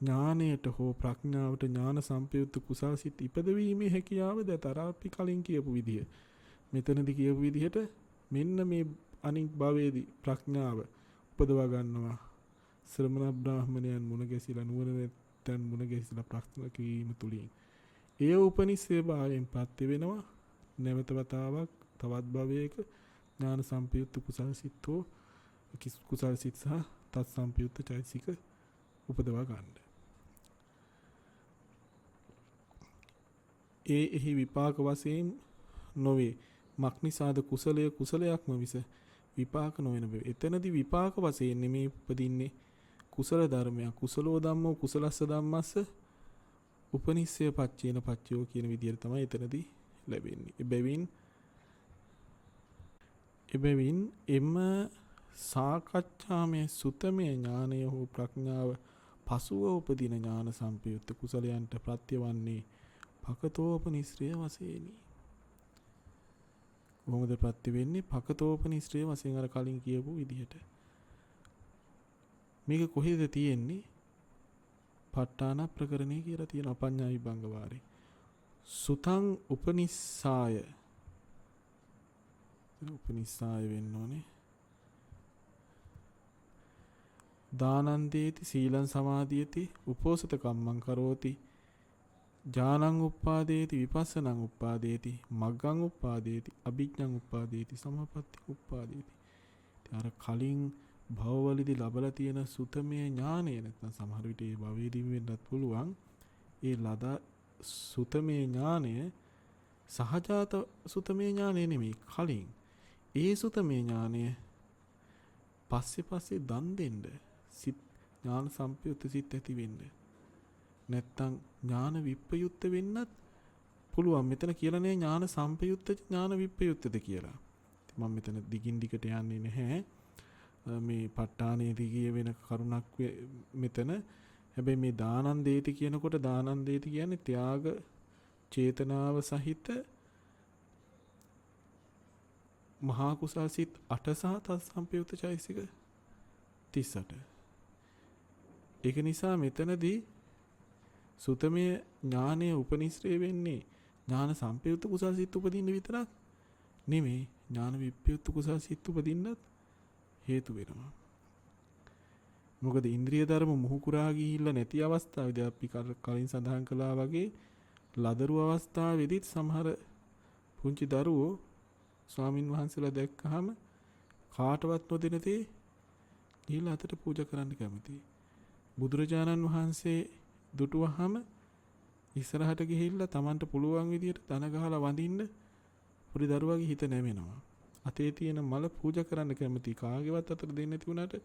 ඥානයට හෝ ප්‍රඥාවට ඥාන සම්පයුක්ත කුසල් සිත් ඉපදවීමේ හැකියාව දැතර අපි කලින් කියපු විදිය. මෙතනදී කියපු විදිහට මෙන්න මේ අනික් භවයේදී ප්‍රඥාව උපදවා ගන්නවා. ශ්‍රමණ බ්‍රාහ්මණයන් මුණ ගැසිලා නුවණ නැත්තන් මුණ ගැසිලා ප්‍රශ්න කිරීම තුලින් ඒ උපනිශ්‍රේ භාවයෙන් පත්‍ය වෙනවා. නැවත වතාවක් තවත් භවයක ඥාන සම්පයුක්ත කුසල් සිත් හෝ කුසල් සිත් සහ තත් සම්පයුක්ත චෛතසික උපදවා ගන්න. එහි විපාක වශයෙන් නොවේ. මක්නිසාද කුසලය කුසලයක්ම මිස විපාක නොවන බව. එතනදී විපාක වශයෙන් නෙමේ උපදින්නේ කුසල ධර්මයක්. කුසලෝ ධම්මෝ කුසලස්ස ධම්මස්ස උපනිස්සය පච්චේන පච්චයෝ කියන විදිහට තමයි එතනදී ලැබෙන්නේ. එබැවින් එම සාකච්ඡාමය සුතමය ඥානය හෝ ප්‍රඥාව පසුව උපදින ඥාන සම්පයුක්ත කුසලයන්ට ප්‍රත්‍යවන්නේ පකතෝපනිශ්‍රය වශයෙනි. කොහොමද ප්‍රත්‍ය වෙන්නේ? පකතෝපනිශ්‍රය වශයෙන් අර කලින් කියපු විදිහට. මේක කොහෙද තියෙන්නේ? ප ဋ ාණ ප්‍රකරණේ කියලා තියෙනවා පඤ්ඤා විභංග වාරේ. සුතං උපනිස්සාය. උපනිස්සාය වෙන්න ඕනේ. දානං දේති සීලං සමාධියති උපෝසත කම්මං කරෝති ඥානං උප්පාදේති විපස්සනං උප්පාදේති මග්ගං උප්පාදේති අභිඥං උප්පාදේති සමාපatti උප්පාදේති. අර කලින් භවවලදී ලැබලා තියෙන සුතමේ ඥානය නැත්නම් සමහර විට ඒ භවයේදී වෙන්නත් පුළුවන්. ඒ ලද සුතමේ ඥානය සහජාත සුතමේ ඥානය නෙමෙයි. කලින් ඒ සුතමේ ඥානය පස්සේ දන් දෙන්න සිත් ඥාන සම්පයුත්ත සිත් ඇති වෙන්න. නැත්තම් ඥාන විප්පයුත්ත වෙන්නත් පුළුවන්. මෙතන කියලා නෑ ඥාන සම්පයුත්ත ඥාන විප්පයුත්තද කියලා. මම මෙතන දිගින් දිගට යන්නේ නැහැ. මේ ප ဋ ාණේදී කියවෙන කරුණක් මෙතන. හැබැයි මේ දානං දේති කියනකොට දානං දේති කියන්නේ ත්‍යාග චේතනාව සහිත මහා කුසල් සිත් 8 සහ තත් සම්පයුත්ත චෛසික 38. ඒක නිසා මෙතනදී සුතමේ ඥානය උපනිශ්‍රේ වෙන්නේ ඥාන සම්පයුත්ත කුසල් සිත් උපදින්න විතරක් නෙමෙයි ඥාන විප්පයුත්ත කුසල් සිත් උපදින්නත් හේතු වෙනවා. මොකද ඉන්ද්‍රිය ධර්ම මුහු කුරා ගිහිල්ලා නැති අවස්ථාවේදී අපි කලින් සඳහන් කළා වගේ ලදරු අවස්ථාවේදීත් සමහර පුංචි දරුවෝ ස්වාමින් වහන්සේලා දැක්කහම කාටවත් නොදෙන තේ ගිහිල්ලා අතට පූජා කරන්න කැමතියි. බුදුරජාණන් වහන්සේ දුටුවහම ඉස්සරහට ගිහිල්ලා Tamanට පුළුවන් විදියට දන ගහලා වඳින්න පොඩි දරුවාගේ හිත නැමෙනවා. අතේ තියෙන මල පූජා කරන්න කැමති කාගේවත් අතට දෙන්නේ නැති වුණාට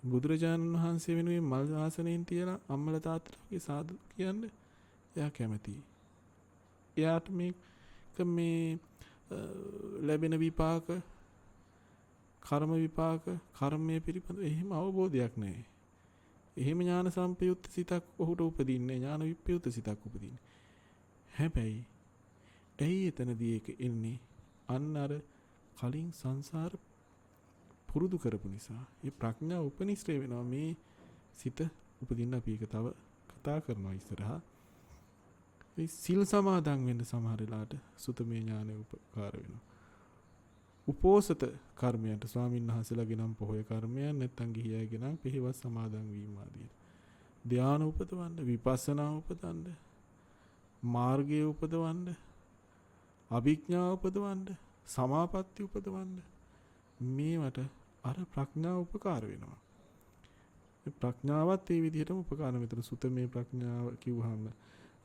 බුදුරජාණන් වහන්සේ වෙනුවෙන් මල් ආසනයෙන් තියලා අම්මලා තාත්තලාගේ සාදු කියන්නේ එයා කැමතියි. එයාට මේ ලැබෙන විපාක කර්ම විපාක කර්මයේ පිළිබඳ එහෙම අවබෝධයක් නැහැ. එහෙම ඥාන සම්පයුත්ත සිතක් ඔහුට උපදින්නේ ඥාන විප්පයුත්ත සිතක් උපදින්නේ. හැබැයි ඇයි එතනදී ඒක එන්නේ? අන්න අර කලින් සංසාර පුරුදු කරපු නිසා. ඒ ප්‍රඥා උපනිශ්‍රේ වෙනවා මේ සිත උපදින්න අපි ඒක තව කතා කරනවා ඉස්සරහා. ඒ සිල් සමාදන් වෙන්න සමහර වෙලාවට සුතමේ ඥානය උපකාර වෙනවා. උපෝසත කර්මයන්ට ස්වාමීන් වහන්සේලාගේ නම් පොහොය කර්මයන් නැත්තම් ගිහියගේ නම් පිළිවෙත් සමාදන් වීම ආදී. ධානය උපදවන්න, විපස්සනා උපදවන්න, මාර්ගය උපදවන්න, අභිඥා උපදවන්න, සමාපatti උපදවන්න මේවට අර ප්‍රඥාව උපකාර වෙනවා. මේ ප්‍රඥාවත් ඒ විදිහටම උපකාර මෙතන සුතමේ ප්‍රඥාව කිව්වහම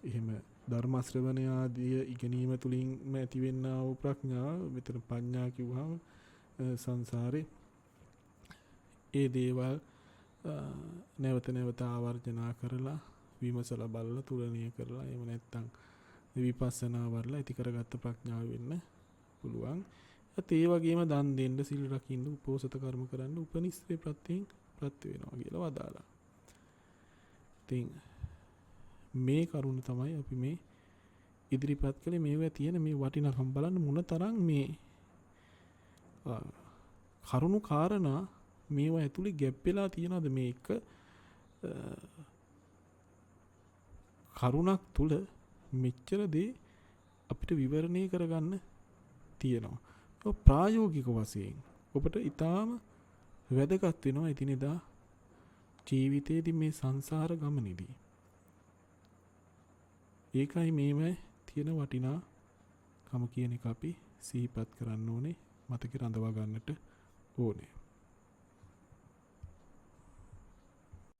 එහෙම ධර්ම ශ්‍රවණය ආදී ඉගෙනීම තුලින් ඇතිවෙනා වූ ප්‍රඥාව මෙතන පඤ්ඤා කිව්වහම සංසාරේ ඒ දේවල් නැවත නැවත ආවර්ජනා කරලා විමසලා බලලා තුලණය කරලා එහෙම නැත්නම් විපස්සනා වරලා ඇති කරගත්ත ප්‍රඥාව වෙන්න පුළුවන්. ඒ වගේම දන් දෙන්න, සිල් රකින්න, උපෝසත කර්ම කරන්න උපනිශ්‍රේ ප්‍රත්‍යයෙන් ප්‍රත්‍ය වෙනවා කියලා වදාලා. ඉතින් මේ කරුණ තමයි අපි මේ ඉදිරිපත් කළේ. මේවා තියෙන මේ වටිනාකම් බලන්න මොනතරම් මේ කරුණු කාරණා මේවා ඇතුලේ ගැප් වෙලා තියනවාද මේ එක කරුණක් තුල මෙච්චර දේ අපිට විවරණය කරගන්න තියෙනවා. ඒක ප්‍රායෝගික වශයෙන් ඔබට ඊටාම වැදගත් වෙනවා එදිනෙදා ජීවිතයේදී මේ සංසාර ගමනේදී. ඒකයි මේවැ තියෙන වටිනාකම කියන එක අපි සිහිපත් කරන්න ඕනේ, මතකේ රඳවා ගන්නට ඕනේ.